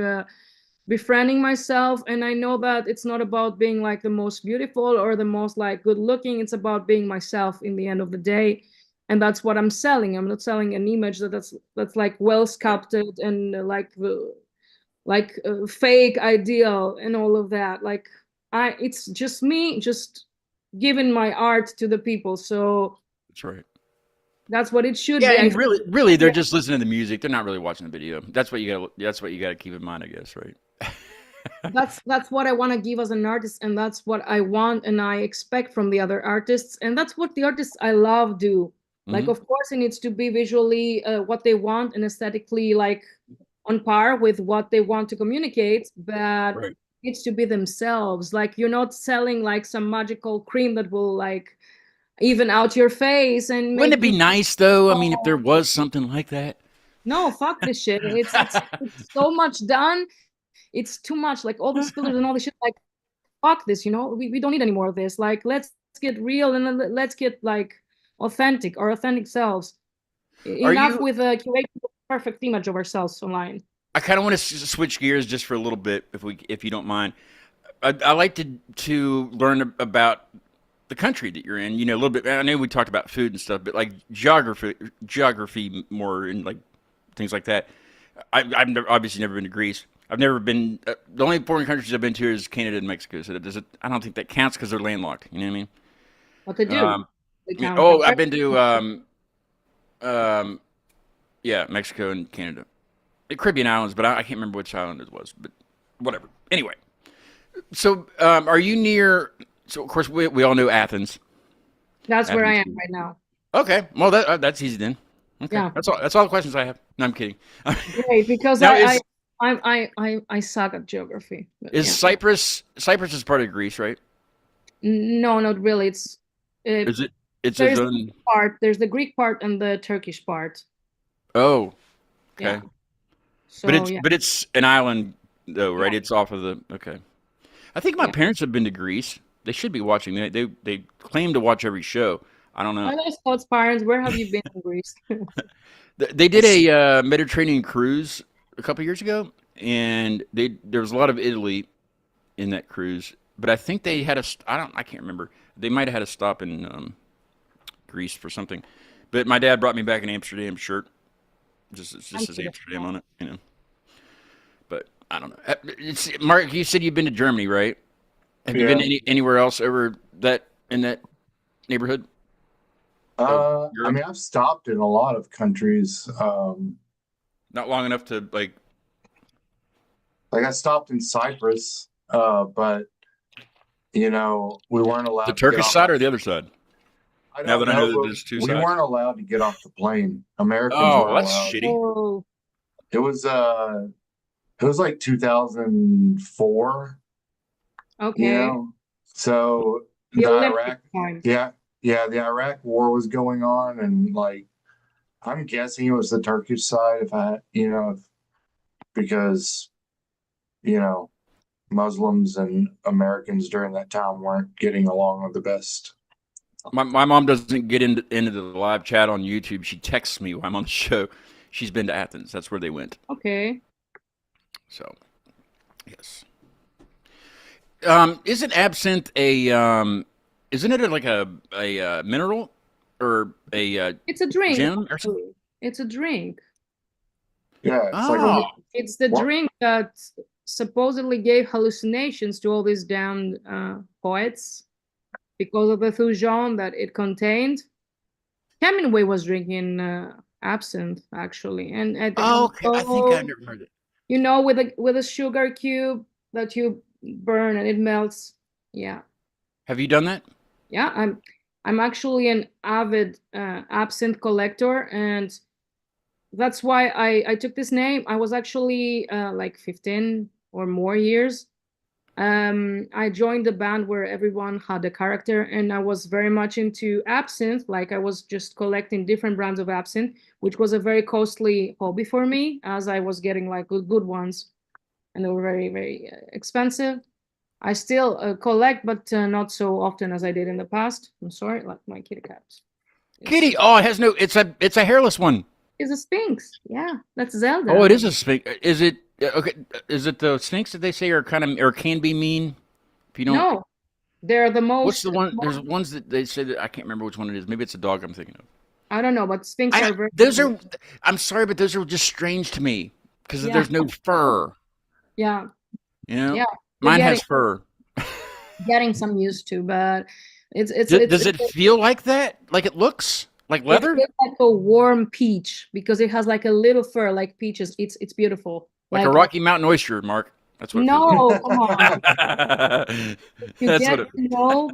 befriending myself, and I know that it's not about being like the most beautiful or the most like good looking. It's about being myself in the end of the day, and that's what I'm selling. I'm not selling an image that's like well sculpted and like fake ideal and all of that. Like it's just me just giving my art to the people. So That's right. that's what it should Yeah, be. and really, they're just listening to the music. They're not really watching the video. That's what you got to keep in mind, I guess, right? That's what I want to give as an artist, and that's what I want and I expect from the other artists, and that's what the artists I love do. Like, of course, it needs to be visually what they want and aesthetically like on par with what they want to communicate, but Right. it needs to be themselves. Like, you're not selling like some magical cream that will like even out your face and Wouldn't make it be you. nice though? I mean, if there was something like that. No, fuck this shit. It's so much done. It's too much. Like all these filters and all this shit. Like fuck this. You know, we don't need any more of this. Like let's get real and then let's get like authentic, our authentic selves. Enough with curating the perfect image of ourselves online. I kind of want to switch gears just for a little bit, if you don't mind. I like to learn about the country that you're in. You know, a little bit. I know we talked about food and stuff, but like geography more and like things like that. I've obviously never been to Greece. I've never been. The only foreign countries I've been to is Canada and Mexico. So I don't think that counts because they're landlocked. You know what I mean? What they do? They count. Oh, I've been to yeah, Mexico and Canada, the Caribbean islands, but I can't remember which island it was. But whatever. Anyway, so are you near? So of course we all know Athens. That's where I am right now. Okay, well that's easy then. Okay, Yeah. that's all. That's all the questions I have. No, I'm kidding. Right, because Now, I suck at geography. But is yeah. Cyprus is part of Greece, right? No, not really. It's Is it? It's there's its the own. Greek part. There's the Greek part and the Turkish part. Oh, okay. Yeah. So yeah. But it's an island though, right? Yeah. It's off of the. Okay. I think my parents have been to Greece. They should be watching. They claim to watch every show. I don't know. Are those Scott's parents? Where have you been in Greece? They did a Mediterranean cruise a couple years ago, and there was a lot of Italy in that cruise. But I think they had I can't remember. They might have had a stop in Greece for something. But my dad brought me back an Amsterdam shirt. It just says Amsterdam on it, you know. But I don't know. Mark, you said you've been to Germany, right? Have you been anywhere else over in that neighborhood? I mean, I've stopped in a lot of countries. Not long enough to like I stopped in Cyprus, but you know, we weren't allowed the to get Turkish off. side or the other side. I Now don't that I know know, that but there's two we sides. weren't allowed to get off the plane. Americans Oh, were that's allowed. shitty. Oh, It was like 2004, okay. you know. So The the Olympic Iraq, time. yeah, the Iraq war was going on, and like I'm guessing it was the Turkish side, because you know Muslims and Americans during that time weren't getting along with the best. My mom doesn't get into the live chat on YouTube. She texts me while I'm on the show. She's been to Athens. That's where they went. Okay. So, yes. Isn't absinthe isn't it like a mineral or a It's a drink. gem or something? Actually. It's a drink. Yeah, it's like Oh. It's the What? drink that supposedly gave hallucinations to all these damned poets because of the thujon that it contained. Hemingway was drinking absinthe actually, and I think Okay, I think I never heard it. you know, with a sugar cube that you burn and it melts. Yeah, Have you done that? yeah. I'm actually an avid absinthe collector, and that's why I took this name. I was actually like 15 or more years. I joined the band where everyone had a character, and I was very much into absinthe. Like I was just collecting different brands of absinthe, which was a very costly hobby for me, as I was getting like good ones, and they were very, very expensive. I still collect, but not so often as I did in the past. I'm sorry, like my kitty cat. Kitty. Oh, it has no. It's a hairless one. It's a sphinx. Yeah, that's Zelda. Oh, it is a sphinx. Is it okay? Is it the sphinx that they say are kind of or can be mean? If you don't. No, they're the most. What's the one? There's ones that they say that I can't remember which one it is. Maybe it's a dog I'm thinking of. I don't know, but sphinx are very. Those are. I'm sorry, but those are just strange to me because Yeah. there's no fur. Yeah, You know, Yeah, mine getting- has fur. getting some used to, but it's Does it feel like that? Like it looks like leather? It feels like a warm peach because it has like a little fur like peaches. It's beautiful. Like a Rocky Mountain oyster, Mark. That's what. No, It come on. feels If you That's get what to know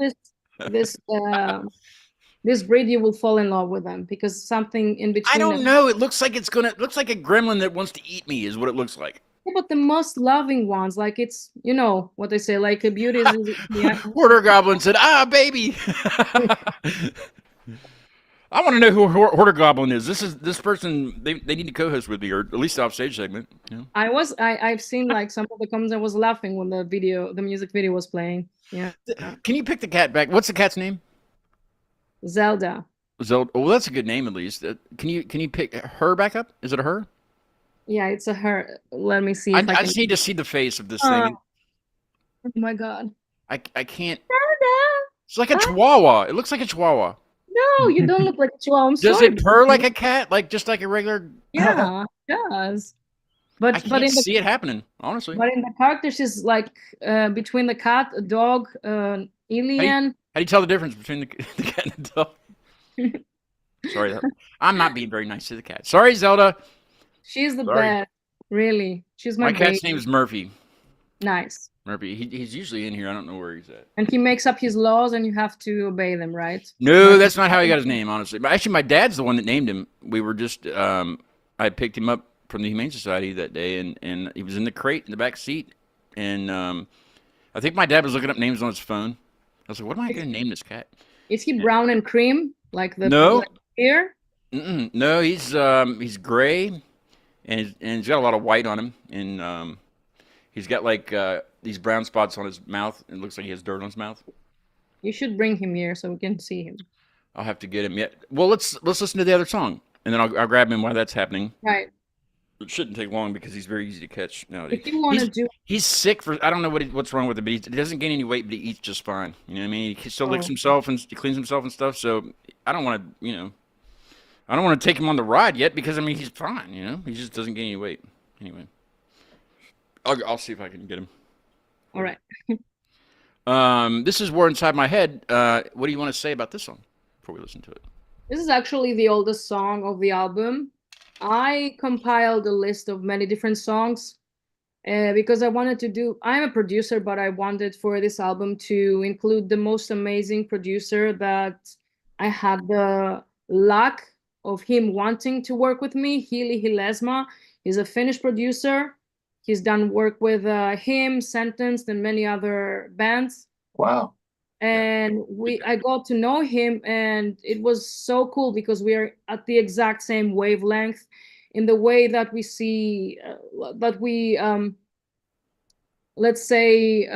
this breed, you will fall in love with them because something in between. I don't them- know. It looks like it looks like a gremlin that wants to eat me. Is what it looks like. Yeah, but the most loving ones, like it's what they say, like a beauty is yeah. Hoarder Goblin said, "Ah, baby." I want to know who Hoarder Goblin is. This person. They need to co-host with me, or at least off stage segment. You know? I've seen like some of the comments. I was laughing when the music video was playing. Yeah, Can you pick the cat back? What's the cat's name? Zelda. Zelda. Well, that's a good name at least. Can you pick her back up? Is it a her? Yeah, it's a her. Let me see I if I can. just need to see the face of this Uh, thing. Oh my god. I can't. Zelda. It's like a chihuahua. It looks like a chihuahua. No, you don't look like a chihuahua. I'm Does sorry, it purr like a cat? Like just like a regular? Yeah, it does. I But can't in the see it happening. Honestly. but in the characters is like between the cat, a dog, alien. How do you tell the difference between the cat and the dog? Sorry, I'm not being very nice to the cat. Sorry, Zelda. She's the Sorry. best. Really, she's my My cat's baby. name is Murphy. Nice. Murphy. He's usually in here. I don't know where he's at. And he makes up his laws, and you have to obey them, right? No, that's not how he got his name, honestly. But actually, my dad's the one that named him. We were just, I picked him up from the Humane Society that day, and he was in the crate in the back seat. And I think my dad was looking up names on his phone. I was like, what am I going to name this cat? Is he brown and cream like the No. like here? No, he's gray, and he's got a lot of white on him, and he's got like these brown spots on his mouth. It looks like he has dirt on his mouth. You should bring him here so we can see him. I'll have to get him. Yeah. Well, let's listen to the other song, and then I'll grab him while that's happening. Right. It shouldn't take long because he's very easy to catch nowadays. If you want to do, He's sick for I don't know what's wrong with him, but he doesn't gain any weight, but he eats just fine. You know what I mean? He still licks himself and he cleans himself and stuff. So I don't want to, I don't want to take him on the ride yet because I mean he's fine. He just doesn't gain any weight. Anyway, I'll see if I can get him. all right. This is War Inside My Head. What do you want to say about this song before we listen to it? This is actually the oldest song of the album. I compiled a list of many different songs because I wanted to do. I'm a producer, but I wanted for this album to include the most amazing producer that I had the luck of him wanting to work with me. Hilli Hilesma. He's a Finnish producer. He's done work with him, Sentenced, and many other bands. Wow. And I got to know him, and it was so cool because we are at the exact same wavelength in the way that we see that we let's say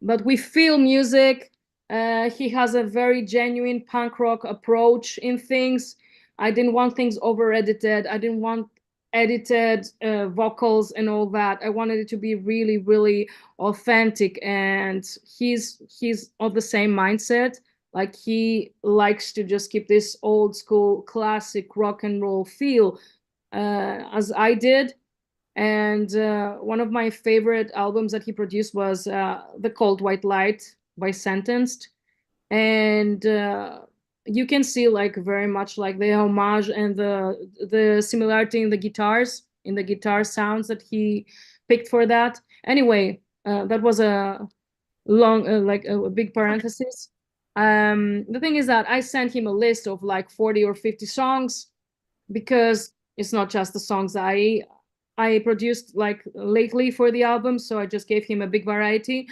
that we feel music. He has a very genuine punk rock approach in things. I didn't want things over edited. I didn't want edited vocals and all that. I wanted it to be really, really authentic, and he's of the same mindset. Like, he likes to just keep this old school classic rock and roll feel as I did. And one of my favorite albums that he produced was The Cold White Light by Sentenced. And you can see like very much like the homage and the similarity in the guitars, in the guitar sounds that he picked for that. Anyway, that was a long, like a big parenthesis. The thing is that I sent him a list of like 40 or 50 songs because it's not just the songs I produced like lately for the album. So I just gave him a big variety.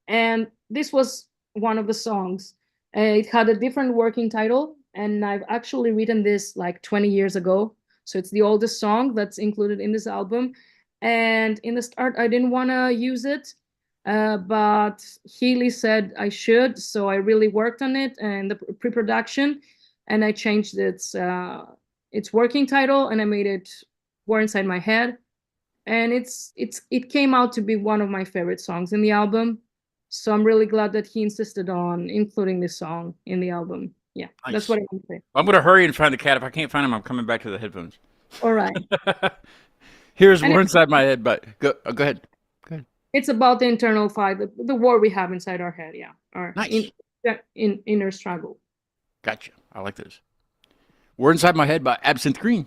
And this was one of the songs. It had a different working title, and I've actually written this like 20 years ago. So it's the oldest song that's included in this album. And in the start, I didn't want to use it, but Healy said I should. So I really worked on it and the pre-production, and I changed its working title, and I made it War Inside My Head. And it came out to be one of my favorite songs in the album. So I'm really glad that he insisted on including this song in the album. Yeah, Nice. That's what I want to say. I'm going to hurry and find the cat. If I can't find him, I'm coming back to the headphones. All right. Here's And War it's- Inside My Head, but go ahead. It's about the internal fight, the war we have inside our head. Yeah. Our Nice. inner struggle. Gotcha. I like this. War Inside My Head by Absinthe Green.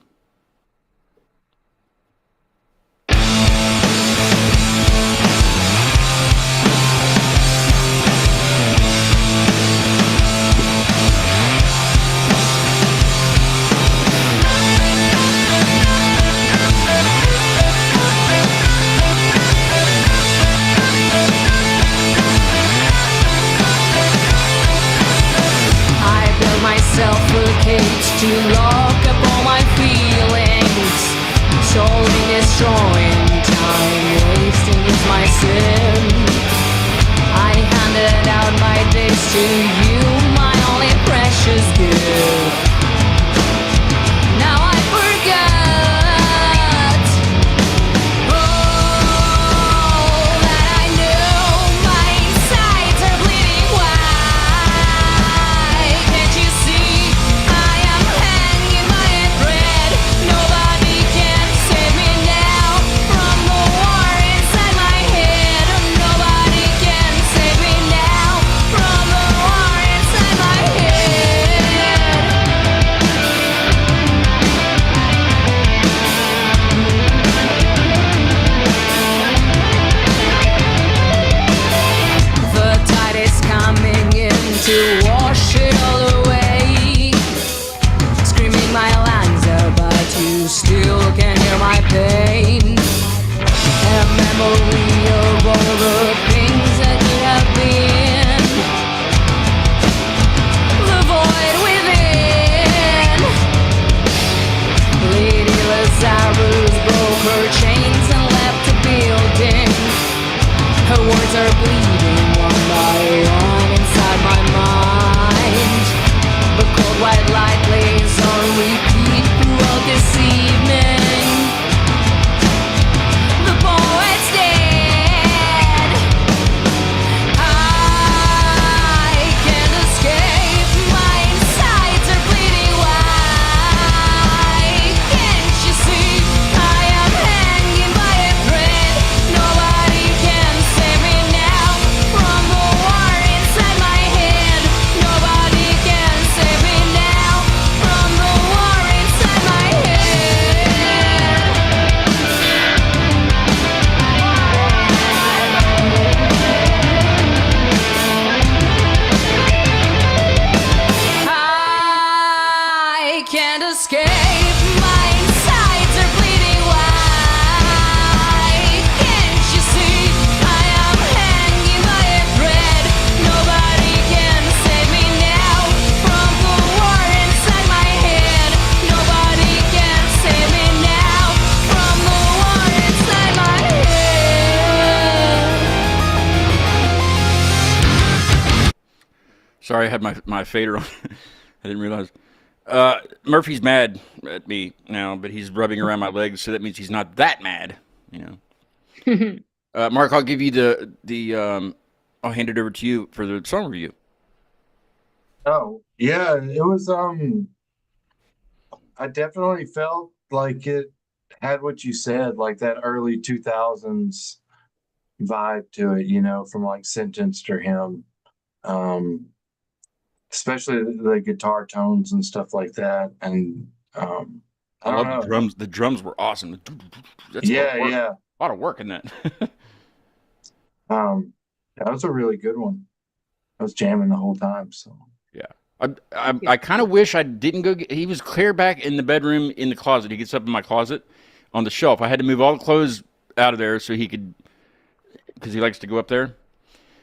I built myself a cage to lock up all my feelings. Solving, destroying, time wasting is my sin. I handed out my days to you, my only precious gift. Now I forgot all that I knew. My sides are bleeding wide. Can't you see I am hanging by a thread? Nobody can save me now from the war inside my head. Nobody can save me now from the war cold white light plays on repeat throughout this evening. The poet's dead. I can't escape. My insides are bleeding wide. Can't you see? I am hanging by a thread. Nobody can save me now from the war inside my head. Nobody can save me now from the war inside my head. I can't escape. My insides are bleeding wide. Can't you see? I am hanging by a thread. Nobody can save me now from the war inside my head. Nobody can save me now from the war inside my head. Sorry, I had my fader on. I didn't realize. Murphy's mad at me now, but he's rubbing around my legs, so that means he's not that mad, you know. Mark, I'll give you I'll hand it over to you for the song review. Oh, yeah, it was I definitely felt like it had what you said, like that early 2000s vibe to it, from like Sentenced or Him. Especially the guitar tones and stuff like that. And I love don't know. the drums. The drums were awesome. That's Yeah, a lot of work in that. That was a really good one. I was jamming the whole time. So Yeah. I kind of wish I didn't go he was clear back in the bedroom in the closet. He gets up in my closet on the shelf. I had to move all the clothes out of there so he could, because he likes to go up there.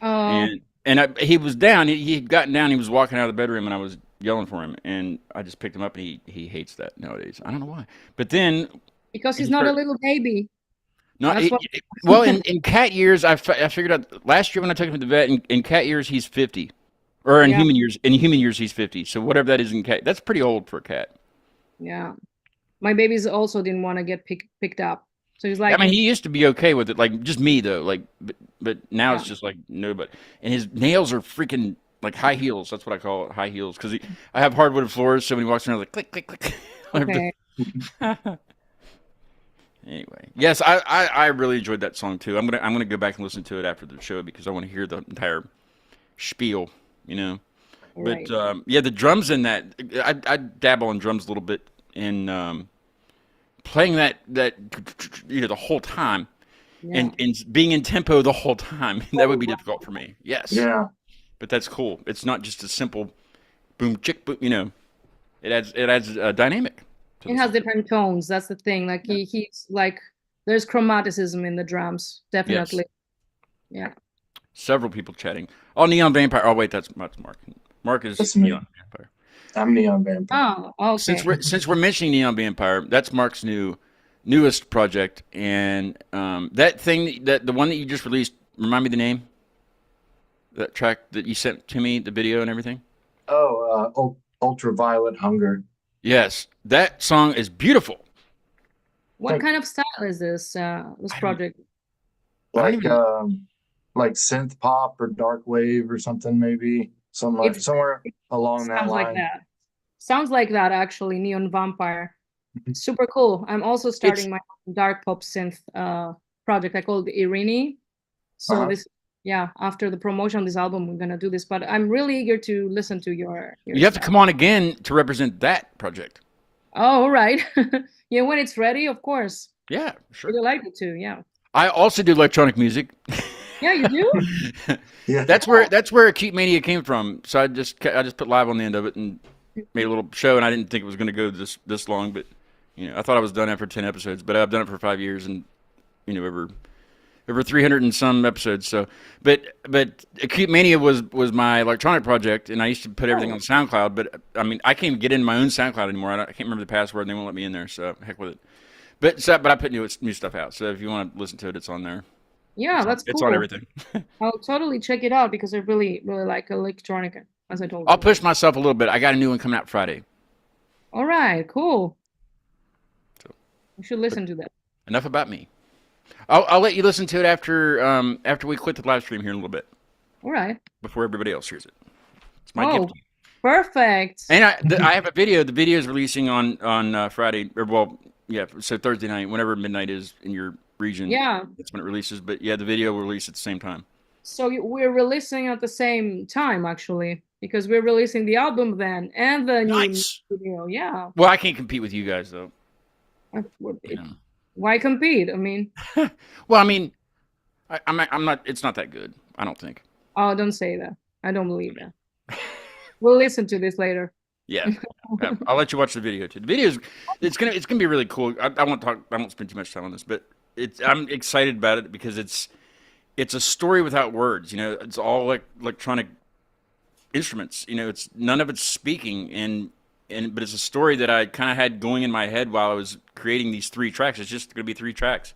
Oh, He was down. He had gotten down. He was walking out of the bedroom, and I was yelling for him. And I just picked him up, and he hates that nowadays. I don't know why. But then, because he's he not a started- little baby. no, That's what- well, in cat years, I figured out last year when I took him to the vet. In cat years, he's 50, or in Yeah. human years, he's 50. So whatever that is in cat, that's pretty old for a cat. Yeah. My babies also didn't want to get picked up. So he's like, I mean, he used to be okay with it, like just me though, like, but now it's Yeah. just like nobody. And his nails are freaking like high heels. That's what I call it, high heels, because I have hardwood floors, so when he walks around, like click, click, click. okay. Anyway, yes, I really enjoyed that song too. I'm gonna go back and listen to it after the show because I want to hear the entire spiel, you know. Right. But yeah, the drums in that, I dabble in drums a little bit, and playing that the whole time, Yeah. and being in tempo the whole time, that would be difficult for me. Yes. yeah, But that's cool. It's not just a simple boom chick boom. You know, it adds a dynamic. To It the has song. different tones. That's the thing. Like he's like, there's chromaticism in the drums, definitely. Yeah. Several people chatting. Oh, Neon Vampire. Oh wait, that's Mark. Mark is That's me. Neon Vampire. I'm Neon Vampire. Oh, okay. Since we're mentioning Neon Vampire, that's Mark's newest project, and that thing that the one that you just released. Remind me the name. That track that you sent to me, the video and everything. Oh, Ultraviolet Hunger. Yes, that song is beautiful. What kind of style is this project? I don't Like synth pop or dark wave or something, maybe It's- somewhere along that Sounds line. like that. Sounds like that, actually. Neon Vampire. Super cool. I'm also starting my own dark pop synth project. I call it Eirini. So Uh-huh. this, yeah, after the promotion of this album, we're gonna do this. But I'm really eager to listen to your You have to stuff. come on again to represent that project. Oh, all right. Yeah, when it's ready, of course. Yeah, sure. Really like it too. Yeah. I also do electronic music. Yeah, you do. Yeah, That's where Acute Mania came from. So I just put live on the end of it and made a little show, and I didn't think it was going to go this long, but I thought I was done after 10 episodes, but I've done it for 5 years and over 300 and some episodes. So, but Acute Mania was my electronic project, and I used to put everything on SoundCloud. But I mean, I can't even get in my own SoundCloud anymore. I can't remember the password, and they won't let me in there. So heck with it. But I put new stuff out. So if you want to listen to it, it's on there. Yeah, that's cool. It's on everything. I'll totally check it out because I really, really like electronica. as I told I'll you. push myself a little bit. I got a new one coming out Friday. All right, cool. So- You should listen to that. Enough about me. I'll let you listen to it after we quit the live stream here in a little bit, All right. before everybody else hears it. It's my Oh, gift. perfect. And I have a video. The video is releasing on Friday, or well, yeah, so Thursday night, whenever midnight is in your region. Yeah. That's when it releases. But yeah, the video will release at the same time. So we're releasing at the same time, actually, because we're releasing the album then and the new Nice. video. Yeah. Well, I can't compete with you guys though. You know. Why compete? I mean, Well, I mean, I'm not. It's not that good. I don't think. oh, don't say that. I don't believe that. We'll listen to this later. Yeah, I'll let you watch the video too. The video is it's gonna be really cool. I won't talk. I won't spend too much time on this, but I'm excited about it because it's a story without words. You know, it's all like electronic instruments. You know, it's none of it's speaking, but it's a story that I kind of had going in my head while I was creating these 3 tracks. It's just gonna be 3 tracks,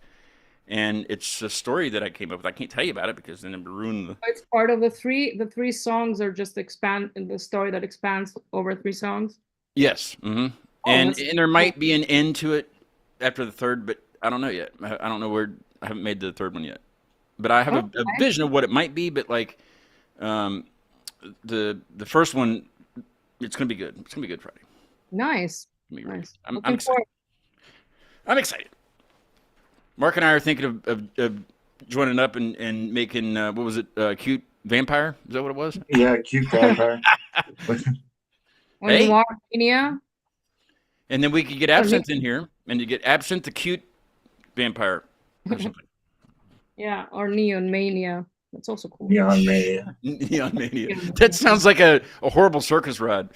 and it's a story that I came up with. I can't tell you about it because then it would ruin the. It's part of the three songs are just expand in the story that expands over 3 songs. Yes. Mm-hmm. Oh, And that's there might be an end to it after the 3rd, but I don't know yet. I don't know where. I haven't made the 3rd one yet, but I have a Okay. vision of what it might be. But like, the first one, it's gonna be good. It's gonna be good Friday. Nice. It's gonna be really Nice. good. I'm Looking excited. forward. I'm excited. Mark and I are thinking of joining up and making what was it? Cute Vampire? Is that what it was? Yeah, cute vampire. On Hey. Noir Mania. And then we could get Absinthe in here, and you get Absinthe the Cute Vampire or something. Yeah, or Neon Mania. That's also cool. Neon Mania. Neon Mania. That sounds like a horrible circus ride.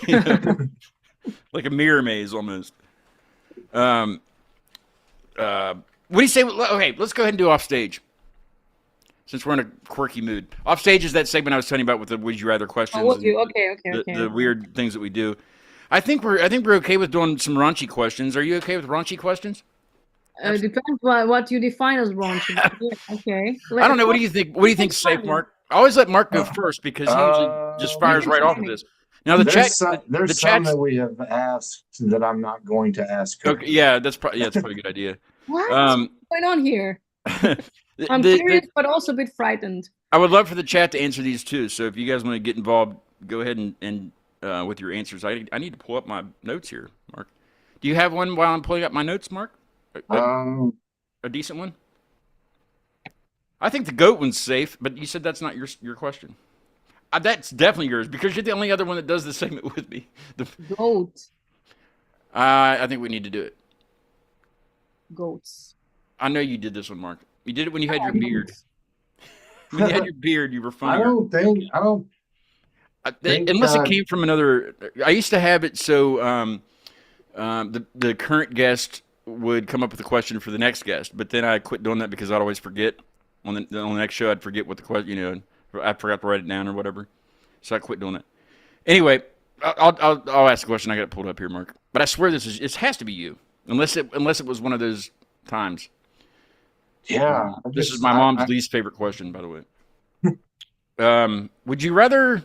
You know? Like a mirror maze almost. What do you say? Okay, let's go ahead and do off stage. Since we're in a quirky mood. Off stage is that segment I was telling you about with the would you rather questions. Oh, would and you? Okay. the weird things that we do. I think we're okay with doing some raunchy questions. Are you okay with raunchy questions? Depends what you define as raunchy. Yeah, okay. I don't know. What do you think? What do you think's safe, Mark? I always let Mark go first because he usually just fires right off of this. Now the There's chat, some the chat's that we have asked that I'm not going to ask. okay. Yeah, that's probably a good idea. What's Um, going on here? I'm the- curious, but also a bit frightened. I would love for the chat to answer these too. So if you guys want to get involved, go ahead and with your answers. I need to pull up my notes here, Mark. Do you have one while I'm pulling up my notes, Mark? A decent one? I think the goat one's safe, but you said that's not your question. That's definitely yours because you're the only other one that does the segment with me. Goat. I think we need to do it. Goats. I know you did this one, Mark. You did it when you had Oh, your I beard. When you had your beard, you were funny. I don't think Unless it came from another. I used to have it so the current guest would come up with a question for the next guest, but then I quit doing that because I'd always forget on the next show. I'd forget what the question, I forgot to write it down or whatever, so I quit doing it. Anyway, I'll ask the question. I got it pulled up here, Mark. But I swear it has to be you, unless it was one of those times. Yeah. This is my mom's least favorite question, by the way. Would you rather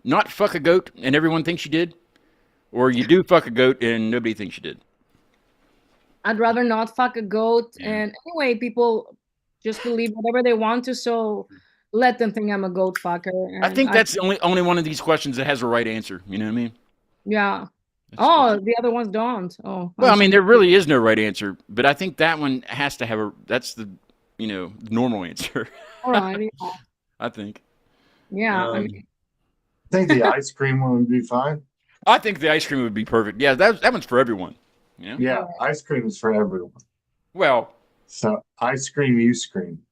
not fuck a goat and everyone thinks you did, or you do fuck a goat and nobody thinks you did? I'd rather not fuck a goat. Yeah. And anyway, people just believe whatever they want to, so let them think I'm a goat fucker. I And think that's the only one of these questions that has a right answer. You know what I mean? yeah. That's- The other ones don't. Oh. Well, I I'm mean, sorry. there really is no right answer, but I think that one has to have that's the normal answer. All right. Yeah. I think. Yeah. I Um, mean, I think the ice cream one would be fine. I think the ice cream would be perfect. Yeah, that one's for everyone. Yeah. Yeah, ice cream is for everyone. Well, So ice cream, you scream.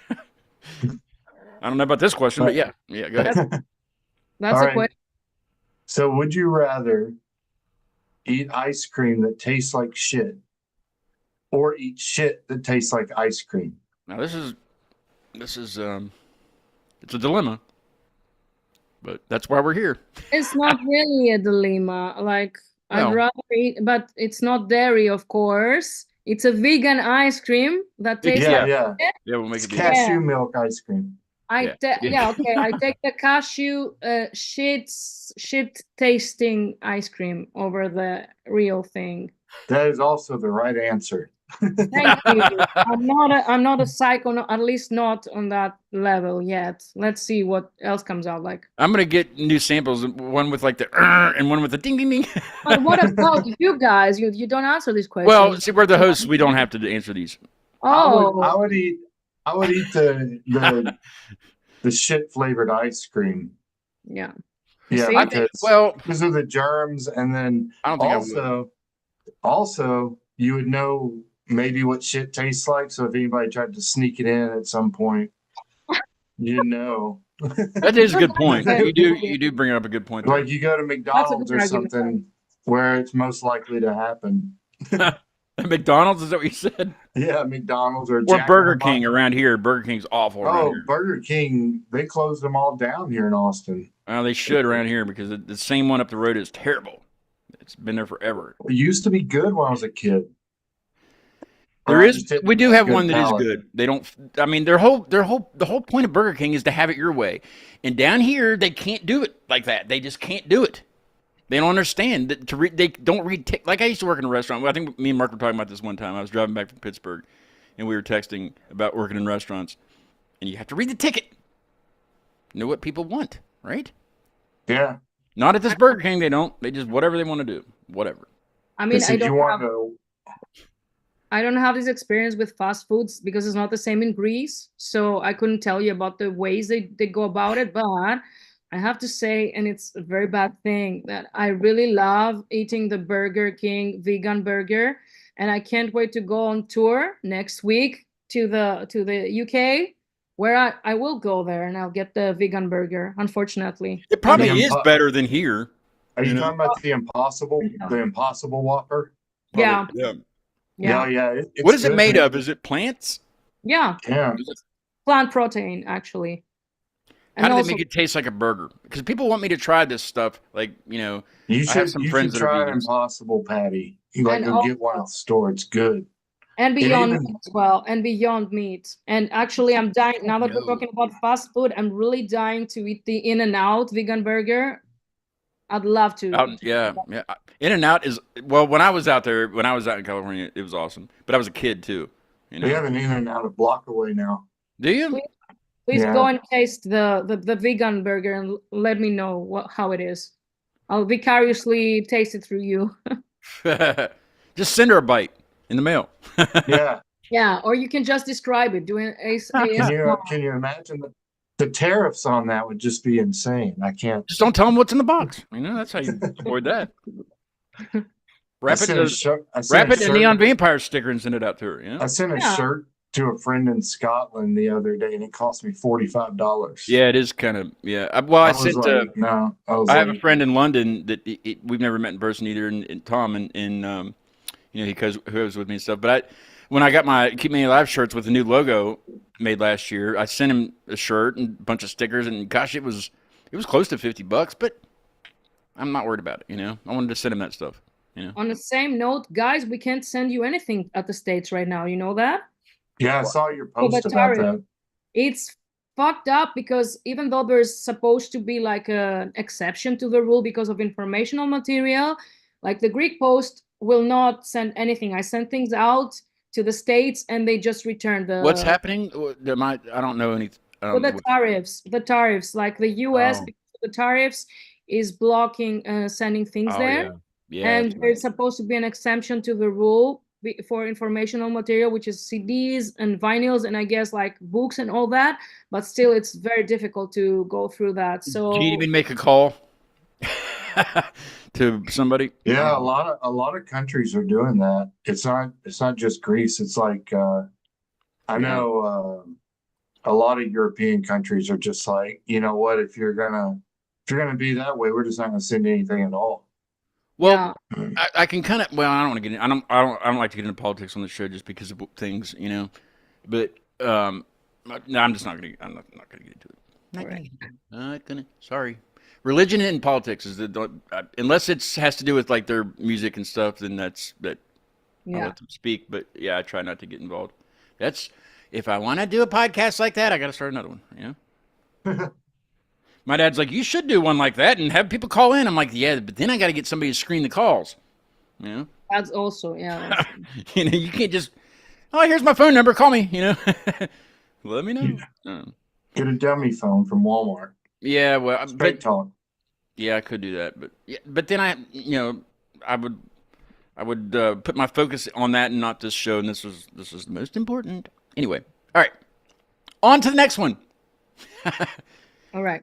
I don't know about this question, but yeah, go ahead. that's All a right. question. So would you rather eat ice cream that tastes like shit or eat shit that tastes like ice cream? Now this is it's a dilemma, but that's why we're here. It's not really a dilemma. Like, Well- I'd rather eat, but it's not dairy, of course. It's a vegan ice cream that tastes Yeah, like yeah. Yeah, we'll make It's it. cashew milk ice cream. Okay. I take the cashew shit tasting ice cream over the real thing. That is also the right answer. Thank you. I'm not a psycho, at least not on that level yet. Let's see what else comes out like. I'm gonna get new samples, one with like the and one with the ding ding ding. But what about you guys? You don't answer these questions. Well, see, we're the hosts. We don't have to answer these. I would eat the shit flavored ice cream. Yeah. Yeah, See? because of the germs, and then I don't think also you would know maybe what shit tastes like. So if anybody tried to sneak it in at some point, you know. That is a good point. You do bring up a good point. Like you go to McDonald's or something where it's most likely to happen. McDonald's, is that what you said? Yeah, McDonald's or Burger King around here. Burger King's awful around here. Burger King, they closed them all down here in Austin. Well, they should around here because the same one up the road is terrible. It's been there forever. It used to be good when I was a kid. We do have one that is good. They don't. I mean, the whole point of Burger King is to have it your way, and down here they can't do it like that. They just can't do it. They don't understand that they don't read like I used to work in a restaurant. Well, I think me and Mark were talking about this one time. I was driving back from Pittsburgh, and we were texting about working in restaurants, and you have to read the ticket. Know what people want, right? Yeah. Not at this Burger King. They don't. They just whatever they want to do. Whatever. I mean, I don't have this experience with fast foods because it's not the same in Greece. So I couldn't tell you about the ways they go about it. But I have to say, and it's a very bad thing, that I really love eating the Burger King vegan burger. And I can't wait to go on tour next week to the UK, where I will go there and I'll get the vegan burger, unfortunately. It probably is better than here. Are you talking about the Impossible Whopper? Yeah. Yeah. What is it made of? Is it plants? Yeah. Plant protein, actually. And how do they make it taste like a burger? Because people want me to try this stuff. Like, you should, I have some friends that try are an Impossible patty. You go get one at the store. It's good. And Beyond Meat as well. And Beyond Meat. And actually, I'm dying. Now that we're talking about fast food, I'm really dying to eat the In-N-Out vegan burger. I'd love to. Yeah. In-N-Out is, well, when I was out there, when I was out in California, it was awesome. But I was a kid, too. They have an In-N-Out a block away now. Do you? Please go and taste the vegan burger and let me know how it is. I'll vicariously taste it through you. Just send her a bite in the mail. Yeah. Yeah, or you can just describe it. Can you imagine the tariffs on that would just be insane. I can't. Just don't tell them what's in the box. That's how you avoid that. Wrap it in a Neon Vampire sticker and send it out to her. I sent a shirt to a friend in Scotland the other day, and it cost me $45. Yeah, it is kind of Well, I have a friend in London that we've never met in person either, and Tom, and he was with me and stuff. But when I got my Keep Me Alive shirts with the new logo made last year, I sent him a shirt and a bunch of stickers, and gosh, it was close to $50, but I'm not worried about it. I wanted to send him that stuff. On the same note, guys, we can't send you anything at the States right now. You know that? Yeah, I saw your post about that. It's fucked up because even though there's supposed to be like an exception to the rule because of informational material, like the Greek Post will not send anything. I sent things out to the States and they just returned the. What's happening? I don't know anything. The tariffs, like the U.S. because of the tariffs is blocking sending things there. Yeah, and there's supposed to be an exemption to the rule for informational material, which is CDs and vinyls and I guess like books and all that, but still it's very difficult to go through that. So do you even make a call to somebody? Yeah, a lot of countries are doing that. It's not just Greece. It's like I know a lot of European countries are just like, you know what, if you're gonna be that way, we're just not gonna send anything at all. Well, I can kind of. Well, I don't want to get in. I don't like to get into politics on the show just because of things, But no, I'm just not gonna. I'm not gonna get into it. Not gonna. Sorry. Religion and politics is unless it has to do with like their music and stuff. Then that's that. I'll let them speak. But yeah, I try not to get involved. That's if I want to do a podcast like that, I got to start another one. My dad's like, you should do one like that and have people call in. I'm like, yeah, but then I got to get somebody to screen the calls. You know, That's also, yeah. you know, you can't just, oh, here's my phone number. Call me. You know, let me know. Get a dummy phone from Walmart. Yeah, well, Straight but talk. yeah, I could do that, but yeah, but then I would put my focus on that and not this show, and this is the most important. Anyway, all right, on to the next one. All right.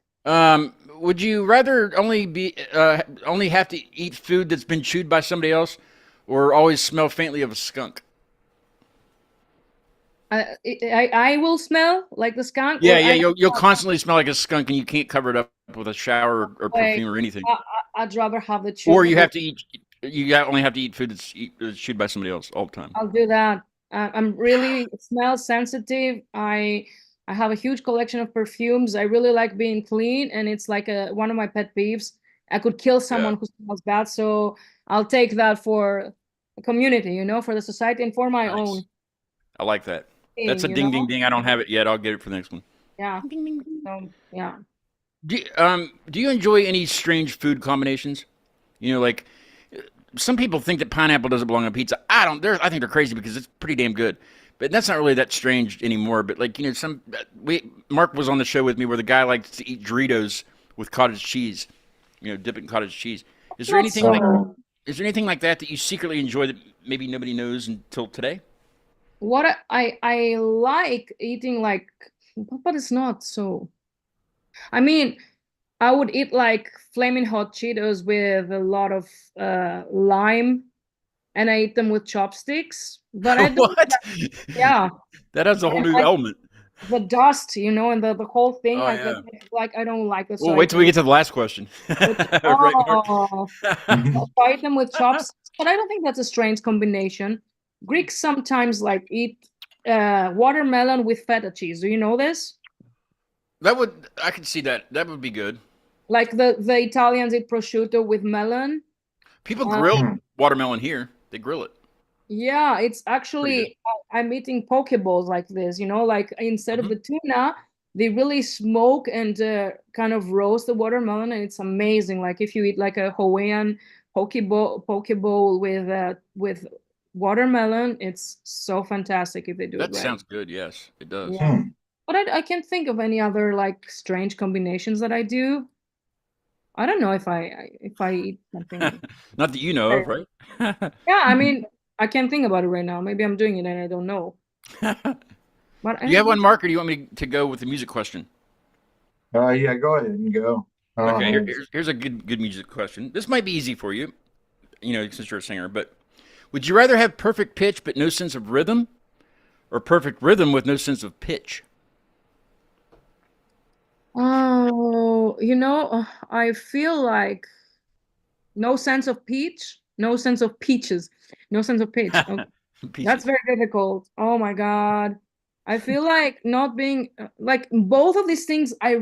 Would you rather only have to eat food that's been chewed by somebody else, or always smell faintly of a skunk? I will smell like the skunk. Yeah, or yeah, I- you'll constantly smell like a skunk, and you can't cover it up with a shower or Wait, perfume or anything. I'd rather have the chew. Or you have to eat. Only have to eat food that's chewed by somebody else all the time. I'll do that. I'm really smell sensitive. I have a huge collection of perfumes. I really like being clean, and it's like one of my pet peeves. I could kill someone who smells bad, so I'll take that for the community, for the society, and for my Nice. own I like that. thing, That's a ding, ding, ding. I don't have it yet. I'll get it for the next one. Yeah. Ding, ding, ding. So, yeah. Do you enjoy any strange food combinations? Like some people think that pineapple doesn't belong on pizza. I don't. I think they're crazy because it's pretty damn good. But that's not really that strange anymore. But like Mark was on the show with me where the guy likes to eat Doritos with cottage cheese. Dip it in cottage cheese. Is there anything like that you secretly enjoy that maybe nobody knows until today? What I like eating, like, but it's not so. I mean, I would eat like flaming hot Cheetos with a lot of lime, and I eat them with chopsticks. But I don't. What? Yeah, That has a whole new Like- element. the dust, and the whole thing. Oh, like, yeah. like I don't like it. Well, wait till we get to the last question. Right, Mark? Oh, I eat them with chopsticks, but I don't think that's a strange combination. Greeks sometimes like eat watermelon with feta cheese. Do you know this? I could see that. That would be good. Like the Italians eat prosciutto with melon. People grill watermelon here. They grill it. Yeah, it's actually I'm eating pokeballs like this, like instead of the tuna, they really smoke and kind of roast the watermelon, and it's amazing. Like if you eat like a Hawaiian pokeball with watermelon, it's so fantastic if they do it That right. sounds good. Yes, it does. Yeah. But I can't think of any other like strange combinations that I do. I don't know if I eat something. Not that you know of, right? Yeah, I mean, I can't think about it right now. Maybe I'm doing it and I don't know. But Do you have one, Mark, or do you want me to go with the music question? Yeah, go ahead and go. Okay, here's a good music question. This might be easy for you, since you're a singer. But would you rather have perfect pitch but no sense of rhythm, or perfect rhythm with no sense of pitch? Oh, I feel like no sense of peach, no sense of peaches, no sense of pitch. Okay. That's very difficult. Oh my God. I feel like not being like both of these things, I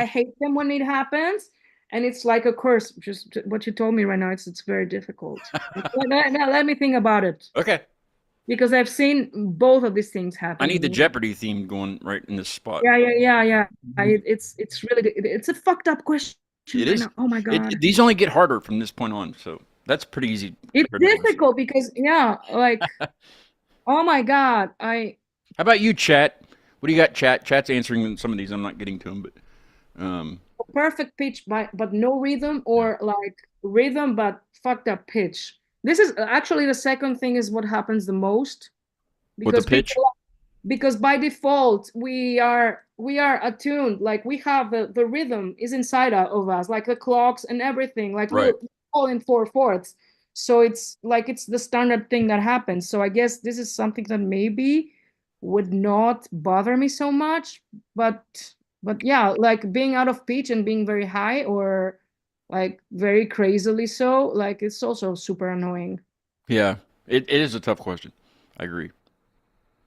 hate them when it happens. And it's like a curse. Just what you told me right now, it's very difficult. Now let me think about it. Okay. Because I've seen both of these things happen. I need the Jeopardy theme going right in this spot. Yeah. It's a fucked up question. It is. Now. Oh my God. These only get harder from this point on, so that's pretty easy. It's difficult because like, oh my God, How about you, chat? What do you got, chat? Chat's answering some of these. I'm not getting to them, but perfect pitch but no rhythm, or like rhythm but fucked up pitch. This is actually the second thing is what happens the most. With the pitch? Because by default we are attuned, like we have the rhythm is inside of us, like the clocks and everything, like Right. we're all in 4/4. So it's like it's the standard thing that happens. So I guess this is something that maybe would not bother me so much, but yeah, like being out of pitch and being very high or like very crazily so, like it's also super annoying. Yeah, it is a tough question. I agree.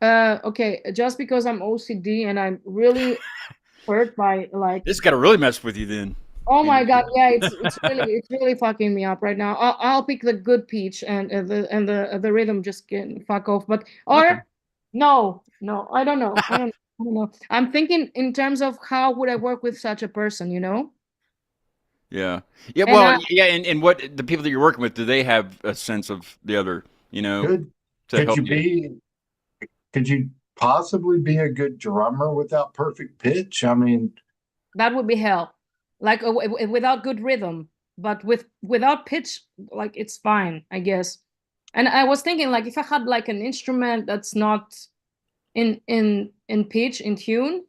Okay, just because I'm OCD and I'm really hurt by like, This got to really mess with you then. oh my God, yeah, it's really fucking me up right now. I'll pick the good pitch and the rhythm just can fuck off. But Okay. no, I don't know. I don't. I don't know. I'm thinking in terms of how would I work with such a person, you know? Yeah. Yeah. And Well, yeah. And what the people that you're working with, do they have a sense of the other, Could to could help you you? be could you possibly be a good drummer without perfect pitch? I mean, that would be hell. Like without good rhythm, but without pitch, like it's fine, I guess. And I was thinking, like, if I had like an instrument that's not in pitch, in tune,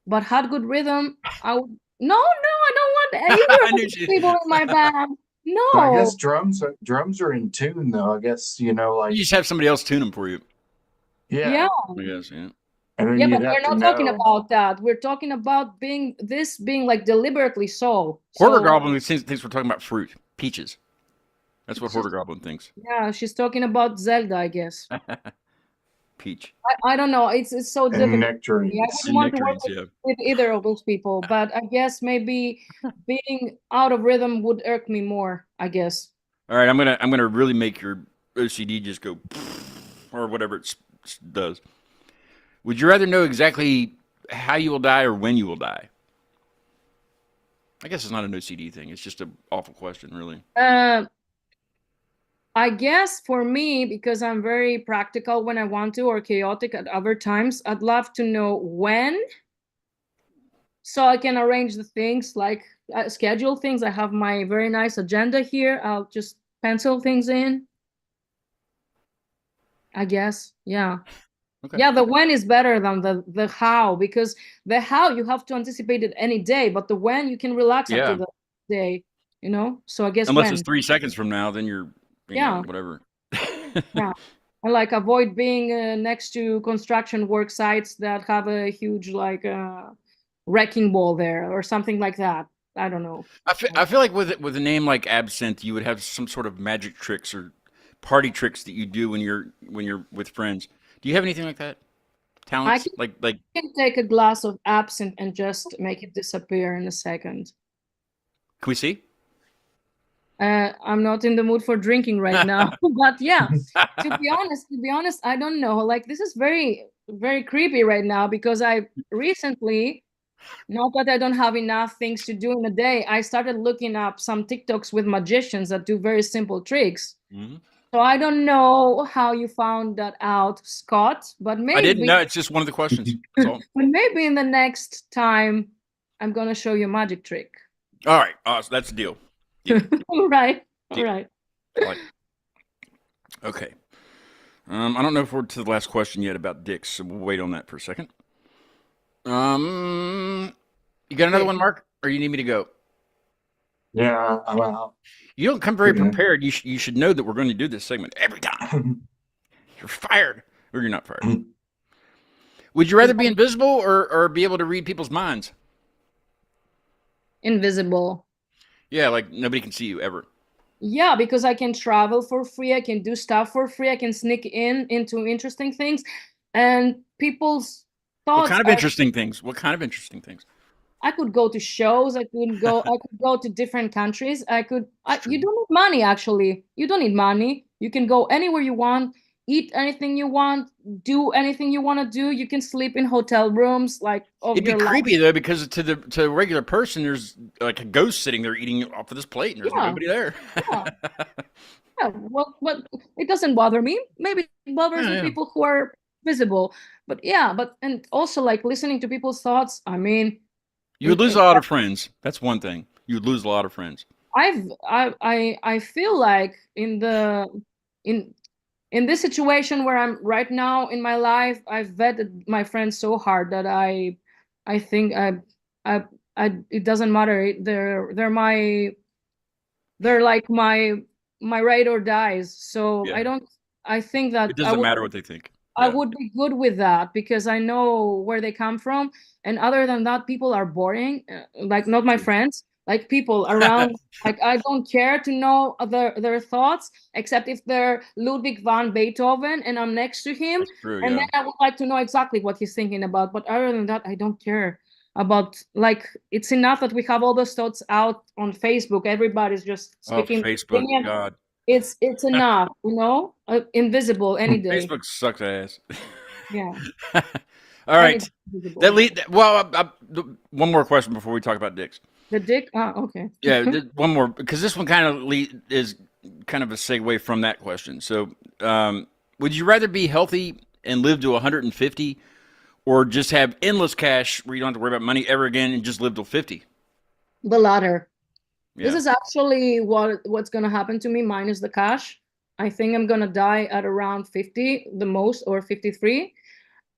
but had good rhythm, I would. No, I don't want either I of knew those she. people in my band. so I No. guess drums are in tune though. I guess, like, You just have somebody else tune them for you. yeah. Yeah. I guess. Yeah. And then Yeah, you'd but have we're to not talking know. about that. We're talking about being like deliberately so. Hoarder So Goblin thinks we're talking about fruit, peaches. That's what it's Hoarder just, Goblin thinks. yeah, she's talking about Zelda, I guess. Peach I don't know. It's so And difficult for me. I nectarines. wouldn't and want to work nectarines. Yeah. with either of those people, but I guess maybe being out of rhythm would irk me more, I guess. All right. I'm gonna really make your OCD just go or whatever it does. Would you rather know exactly how you will die or when you will die? I guess it's not an OCD thing. It's just an awful question, really. I guess for me, because I'm very practical when I want to, or chaotic at other times, I'd love to know when, so I can arrange the things, like schedule things. I have my very nice agenda here. I'll just pencil things in, I guess. Yeah. Okay. Yeah, the when is better than the how, because the how you have to anticipate it any day, but the when you can relax up to Yeah. the day, So I guess Unless it's when. 3 seconds from now, then you're, Yeah. whatever. Yeah. And like avoid being next to construction work sites that have a huge like wrecking ball there or something like that. I don't know. I feel like with a name like Absinthe, you would have some sort of magic tricks or party tricks that you do when you're with friends. Do you have anything like that? I Talents like can take a glass of absinthe and just make it disappear in a second. can we see? I'm not in the mood for drinking right now, but yeah, to be honest, I don't know. Like this is very, very creepy right now because I recently, not that I don't have enough things to do in a day, I started looking up some TikToks with magicians that do very simple tricks. Hmm. So I don't know how you found that out, Scott, but I didn't maybe, know. It's just one of the questions. That's all. but maybe in the next time I'm gonna show you a magic trick. All right. So that's the deal. All right. All Deal. right. Like, okay. I don't know if we're to the last question yet about dicks, so we'll wait on that for a second. You got another Okay. one, Mark, or you need me to go? Yeah, I'm out. You don't come very Yeah. prepared. You should know that we're going to do this segment every time. You're fired, or you're not fired. Would you rather be invisible or be able to read people's minds? Invisible. Yeah, like nobody can see you ever. Yeah, because I can travel for free. I can do stuff for free. I can sneak into interesting things, and people's What thoughts kind of are. interesting things? What kind of interesting things? I could go to shows. I could go to different countries. You don't need money, actually. You don't need money. You can go anywhere you want, eat anything you want, do anything you want to do. You can sleep in hotel rooms, like of It'd be your life. creepy though, because to a regular person, there's like a ghost sitting there eating off of this plate, and there's Yeah. nobody there. Yeah. Yeah, well, it doesn't bother me. Maybe it bothers the Yeah. people who are visible. But yeah, and also like listening to people's thoughts. I mean, You would lose a lot of friends. That's one thing. You would lose a lot of friends. I feel like in this situation where I'm right now in my life, I've vetted my friends so hard that I think I it doesn't matter. They're like my ride or dies. So Yeah. I think that It doesn't matter what they think. I Yeah. would be good with that because I know where they come from. And other than that, people are boring. Like not my friends, like people around. Like I don't care to know their thoughts, except if they're Ludwig van Beethoven and I'm next to him, That's true. and Yeah. then I would like to know exactly what he's thinking about. But other than that, I don't care about. Like it's enough that we have all those thoughts out on Facebook. Everybody's just Oh, speaking. Facebook. opinion. God. It's enough, invisible any day. Facebook sucks ass. Yeah. All And right. it's visible. That lead. Well, one more question before we talk about dicks. The dick. Okay. Yeah, one more because this one kind of is kind of a segue from that question. So, would you rather be healthy and live to 150, or just have endless cash where you don't have to worry about money ever again and just live till 50? The latter. This Yeah. is actually what's gonna happen to me minus the cash. I think I'm gonna die at around 50, the most, or 53.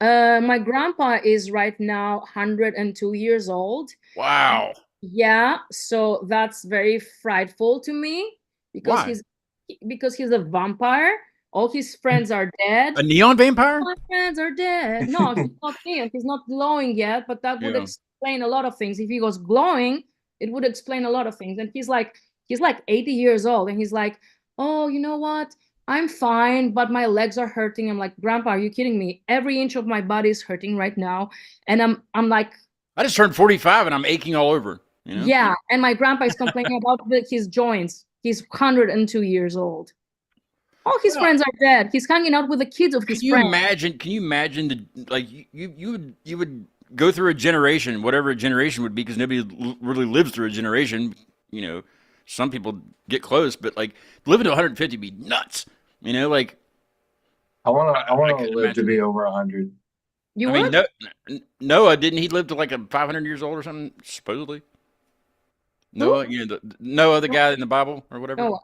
My grandpa is right now 102 years old. Wow. Yeah, so that's very frightful to me because Why? he's a vampire. All his friends are dead. A neon vampire? My friends are dead. No, he's not neon. He's not glowing yet, but that would Yeah. explain a lot of things. If he was glowing, it would explain a lot of things. And he's like 80 years old, and he's like, oh, you know what? I'm fine, but my legs are hurting. I'm like, Grandpa, are you kidding me? Every inch of my body is hurting right now, and I'm like, I just turned 45 and I'm aching all over. You know? yeah. And my grandpa is complaining about his joints. He's 102 years old. All his friends are dead. He's hanging out with the kids of his friends. Can you imagine you would go through a generation, whatever a generation would be, because nobody really lives through a generation. You know, some people get close, but like living to 150 would be nuts. You know, like I want to could live to imagine. be over 100. You I would? mean, Noah, didn't he live to like 500 years old or something? Supposedly, Noah, you know, Noah, the guy in the Bible or whatever. No.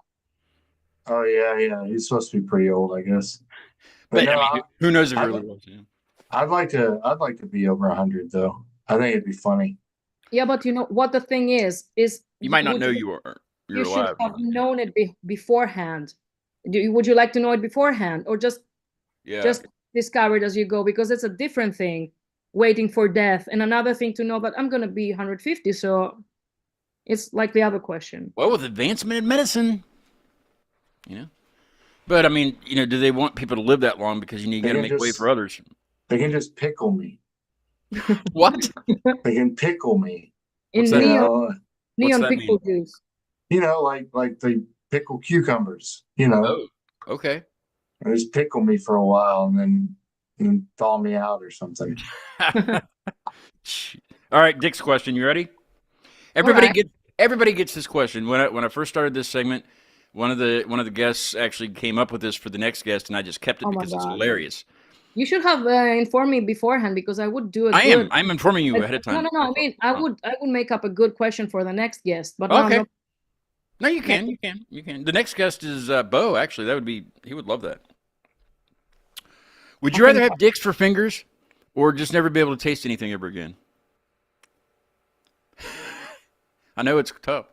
Oh yeah. He's supposed to be pretty old, I guess. But no, I mean, who knows if he I- really was? You know? I'd like to be over 100 though. I think it'd be funny. Yeah, but you know what the thing is You might not would know you're you should alive. have known it beforehand. Would you like to know it beforehand, or just Yeah. discover it as you go? Because it's a different thing, waiting for death, and another thing to know that I'm gonna be 150. So it's like the other question. Well, with advancement in medicine, you know. But I mean, you know, do they want people to live that long because you got to can make way just- for others? They can just pickle me. What? They can pickle me. In What's that? neon that pickle juice. Like they pickle cucumbers. You know, Oh, okay. They just pickle me for a while and then thaw me out or something. All right, Dick's question. You ready? Everybody right. everybody gets this question. When I first started this segment, one of the guests actually came up with this for the next guest, and I just kept it Oh my because it's God. hilarious. You should have informed me beforehand, because I would do a I good. am. I'm informing you ahead of time. No. I mean, I would make up a good question for the next guest, but Okay. no. No, you can. You can. The next guest is Bo. Actually, he would love that. Would you rather have dicks for fingers, or just never be able to taste anything ever again? I know it's tough.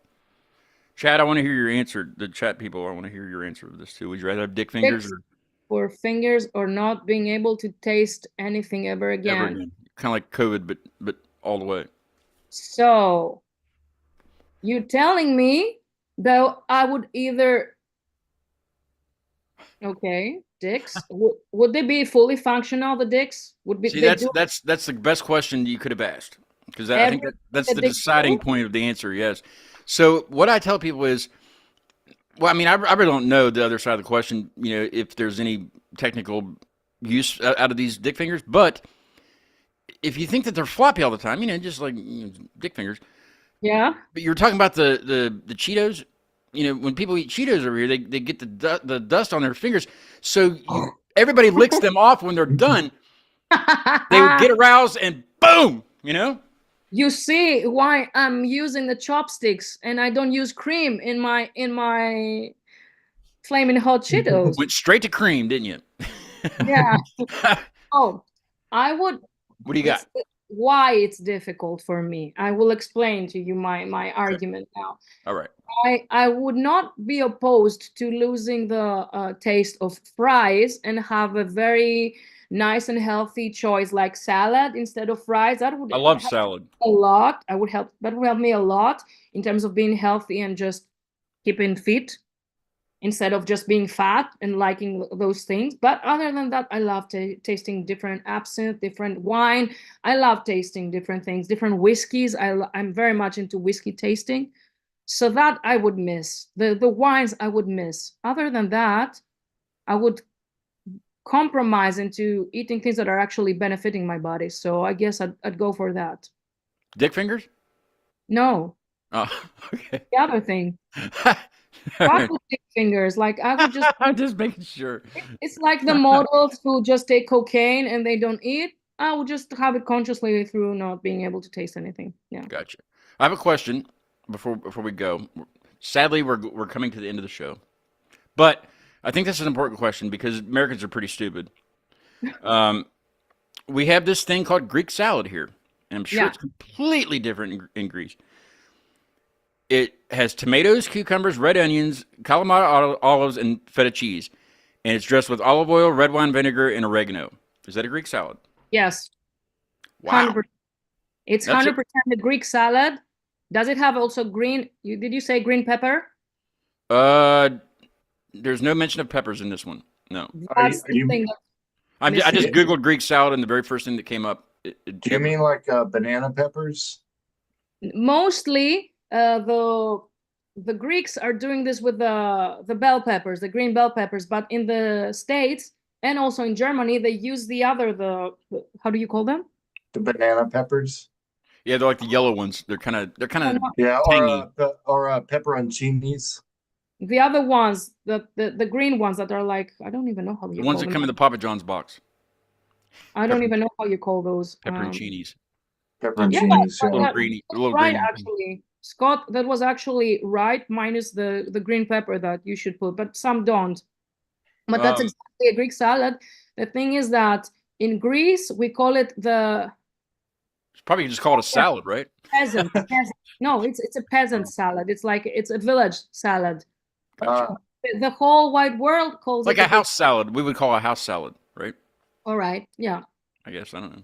Chad, I want to hear your answer. The chat people, I want to hear your answer to this too. Would you rather have dick fingers Dicks or for fingers, or not being able to taste anything ever again? ever again? Kind of like COVID, but all the way. So, you telling me that I would either, okay, dicks, would they be fully functional? The dicks would be. See, they do that's the best question you could have asked, because I think that's the the dicks deciding do? point of the answer. Yes. So what I tell people is, well, I mean, I really don't know the other side of the question. You know, if there's any technical use out of these dick fingers, but if you think that they're floppy all the time, you know, just like dick fingers. Yeah. But you were talking about the Cheetos. You know, when people eat Cheetos over here, they get the dust on their fingers. So everybody licks them off when they're done. They would get aroused and boom, you know? You see why I'm using the chopsticks and I don't use cream in my flaming hot Cheetos. Went straight to cream, didn't you? Yeah. Oh, I would. What do you got? Why it's difficult for me. I will explain to you my argument now. All right. I would not be opposed to losing the taste of fries and have a very nice and healthy choice like salad instead of fries. That would I love help salad. a lot. That would help me a lot in terms of being healthy and just keeping fit instead of just being fat and liking those things. But other than that, I love tasting different absinthe, different wine. I love tasting different things, different whiskeys. I'm very much into whiskey tasting. So that I would miss. The wines I would miss. Other than that, I would compromise into eating things that are actually benefiting my body. So I guess I'd go for that. Dick fingers? No, Oh, okay. the other thing. All right. Chocolate stick fingers. Like I would just, I'm just making sure. it's like the models who just take cocaine and they don't eat. I would just have it consciously through not being able to taste anything. Yeah. Gotcha. I have a question before we go. Sadly, we're coming to the end of the show, but I think this is an important question because Americans are pretty stupid. We have this thing called Greek salad here, and I'm sure Yeah. it's completely different in Greece. It has tomatoes, cucumbers, red onions, Kalamata olives, and feta cheese, and it's dressed with olive oil, red wine vinegar, and oregano. Is that a Greek salad? Yes. Wow. 100%. It's That's it. 100% the Greek salad. Does it have also green? Did you say green pepper? There's no mention of peppers in this one. No. That's are the you- thing. That, I just Listen. Googled Greek salad, and the very first thing that came up. Do you mean like banana peppers? mostly, the Greeks are doing this with the bell peppers, the green bell peppers. But in the States and also in Germany, they use the how do you call them? The banana peppers? Yeah, they're like the yellow ones. They're kind of Yeah, Tangy. or pepperoncinis. The other ones, the green ones that are like, I don't even know how you the call ones that them. come in the Papa John's box. I don't even know how you call those. Pepperoncinis. Pepperoncinis, Yeah, yeah. that- Greeny, that's little right, green. actually. Scott, that was actually right, minus the green pepper that you should put, but some don't. But that's Um, exactly a Greek salad. The thing is that in Greece, we call it the Probably just call it a salad, right? peasant. No, it's a peasant salad. It's like it's a village salad. Gotcha. The whole wide world calls Like it a house salad. We would call a house salad, right? All right, yeah, I guess I don't know.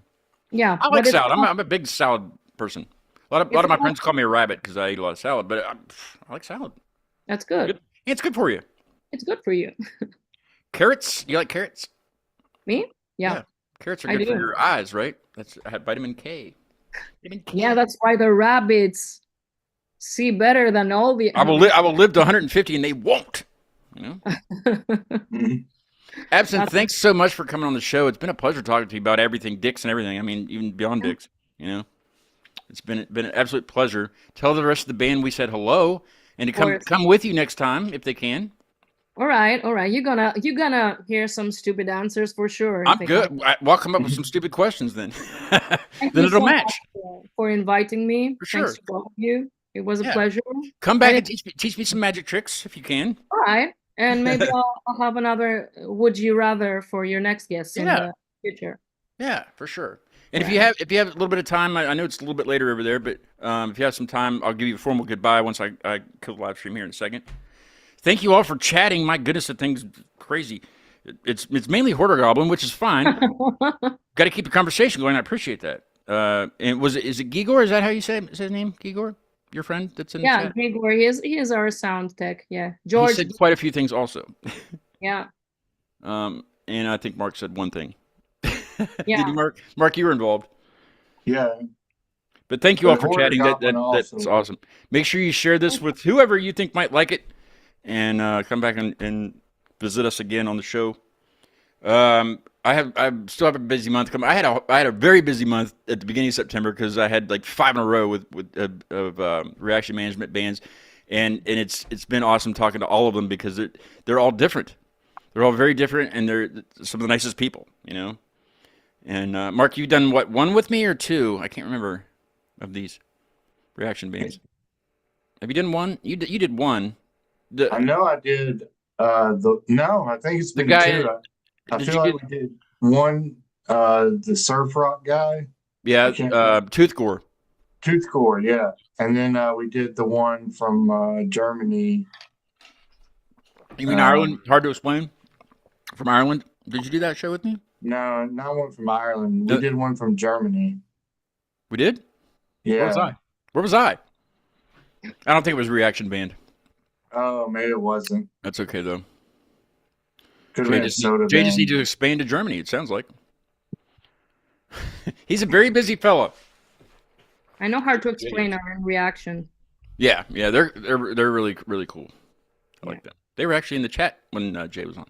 yeah. I like but it's salad. not- I'm a big salad person. A lot of It's my not- friends call me a rabbit because I eat a lot of salad, but I like salad. That's good. Good. Yeah, it's good for you. It's good for you. Carrots? You like carrots? Me? Yeah. Yeah. Carrots are I good for do. your eyes, right? I have vitamin K. Vitamin K. Yeah, that's why the rabbits see better than all the. I will live to 150 and they won't. You know? Mhm. Absinthe, That's- thanks so much for coming on the show. It's been a pleasure talking to you about everything, dicks and everything. I mean, even beyond dicks. You know, it's been an absolute pleasure. Tell the rest of the band we said hello and to Of course. come with you next time if they can. All right. You're gonna hear some stupid answers for sure. if I'm they good. come. I'll come up with some stupid questions then. Thank Then you it'll so match. much for inviting me. For Thanks sure. to all of you. It was a Yeah. pleasure. Come back And and teach me some magic tricks if you can. All right. And maybe I'll have another would you rather for your next guest in Yeah. the future. Yeah, for sure. And if you have a little bit of time, I know it's a little bit later over there, but if you have some time, I'll give you a formal goodbye once I kill the live stream here in a second. Thank you all for chatting. My goodness, that thing's crazy. It's mainly Hoarder Goblin, which is fine. Got to keep the conversation going. I appreciate that. And is it Gigor? Is that how you say his name? Gigor, your friend that's in the Yeah, chat. Gregor, he is our sound tech. Yeah, He George. said quite a few things also. Yeah, And I think Mark said one thing. Yeah. Did you, Mark? Mark, you were involved. Yeah. But thank you all But for Hoarder chatting. Goblin That's also. awesome. Make sure you share this with whoever you think might like it, and come back and visit us again on the show. I still have a busy month coming. I had a very busy month at the beginning of September because I had like 5 in a row with reaction management bands, and it's been awesome talking to all of them because they're all different. They're all very different, and they're some of the nicest people, you know. And Mark, you've done what, 1 with me or 2? I can't remember of these reaction bands. Have you done 1? You did 1. I know I did. No, I think it's The been guy- 2. I did feel you like we did 1. The surf rock guy, Yeah, can't- Tooth Gore. Tooth Core, yeah, and then we did the one from Germany. You mean Um, Ireland? Hard to explain. From Ireland? Did you do that show with me? No, not one from Ireland. We The- did one from Germany. We did. Where was Yeah. I? Where was I? I don't think it was Reaction Band. Oh, maybe it wasn't. That's okay though. Could have Jay been a just, soda Jay just band. needs to expand to Germany. It sounds like. He's a very busy fella. I know how to explain our reaction. Yeah, they're really cool. I like that. They were actually in the chat when Jay was on.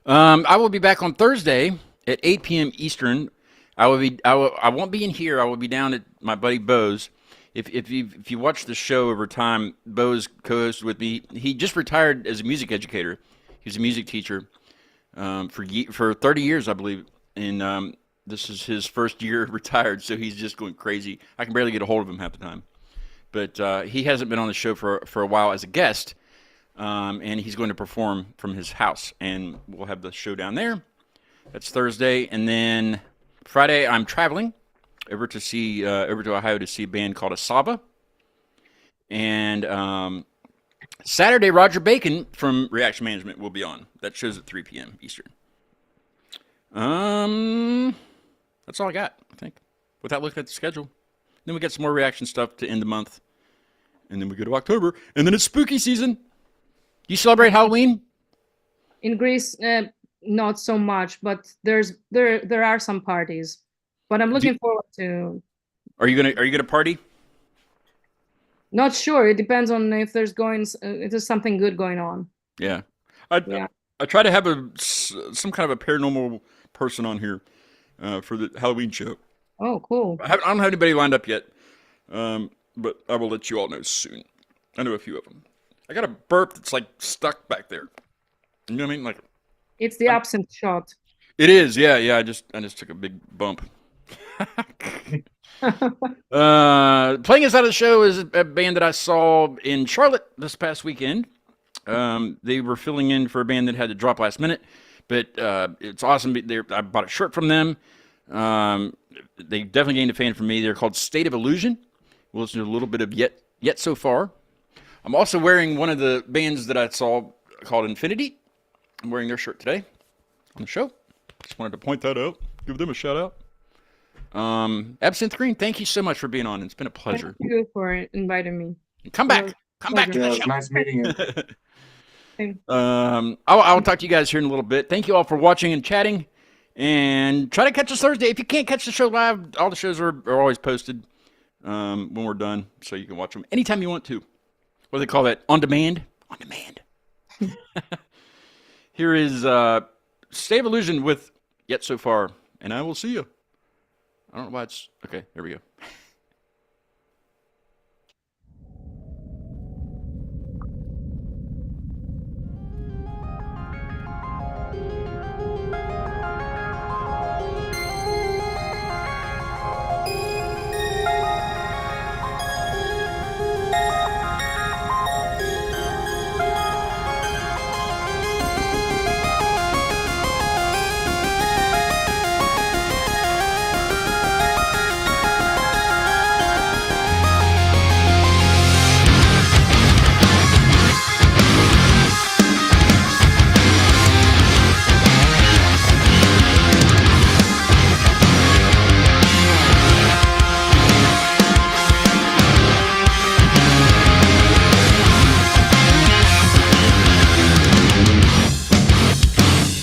I will be back on Thursday at 8 p.m. Eastern. I won't be in here. I will be down at my buddy Bo's. If you watch the show over time, Bo's co-hosted with me. He just retired as a music educator. He was a music teacher for 30 years, I believe, and this is his first year retired. So he's just going crazy. I can barely get a hold of him half the time. But he hasn't been on the show for a while as a guest. And he's going to perform from his house, and we'll have the show down there. That's Thursday, and then Friday I'm traveling over to Ohio to see a band called Asaba, and Saturday Roger Bacon from Reaction Management will be on. That show's at 3 p.m. Eastern. That's all I got, I think, without looking at the schedule. Then we got some more reaction stuff to end the month, and then we go to October, and then it's spooky season. Do you celebrate Halloween? In Greece, not so much, but there are some parties. But I'm looking forward to. Are you gonna party? Not sure. It depends on if there's something good going on. Yeah. Yeah. I try to have some kind of a paranormal person on here for the Halloween show. Oh, cool. I don't have anybody lined up yet, but I will let you all know soon. I know a few of them. I got a burp that's like stuck back there. You know what I mean? Like It's the absinthe shot. it is. Yeah. I just took a big bump. Playing us out of the show is a band that I saw in Charlotte this past weekend. They were filling in for a band that had to drop last minute, but it's awesome. I bought a shirt from them. They definitely gained a fan from me. They're called State of Illusion. We'll listen to a little bit of Yet So Far. I'm also wearing one of the bands that I saw called Infinity. I'm wearing their shirt today on the show. Just wanted to point that out. Give them a shout out. Absinthe Green, thank you so much for being on. It's been a pleasure. Thank you for inviting me. Come back. Come back to Yeah, the it's show. nice meeting you. I'll talk to you guys here in a little bit. Thank you all for watching and chatting. And try to catch us Thursday. If you can't catch the show live, all the shows are always posted when we're done. So you can watch them anytime you want to. What do they call that? On demand? On demand. Here is State of Illusion with Yet So Far. And I will see you. I don't know why it's... Okay, there we go.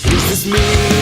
Is this me?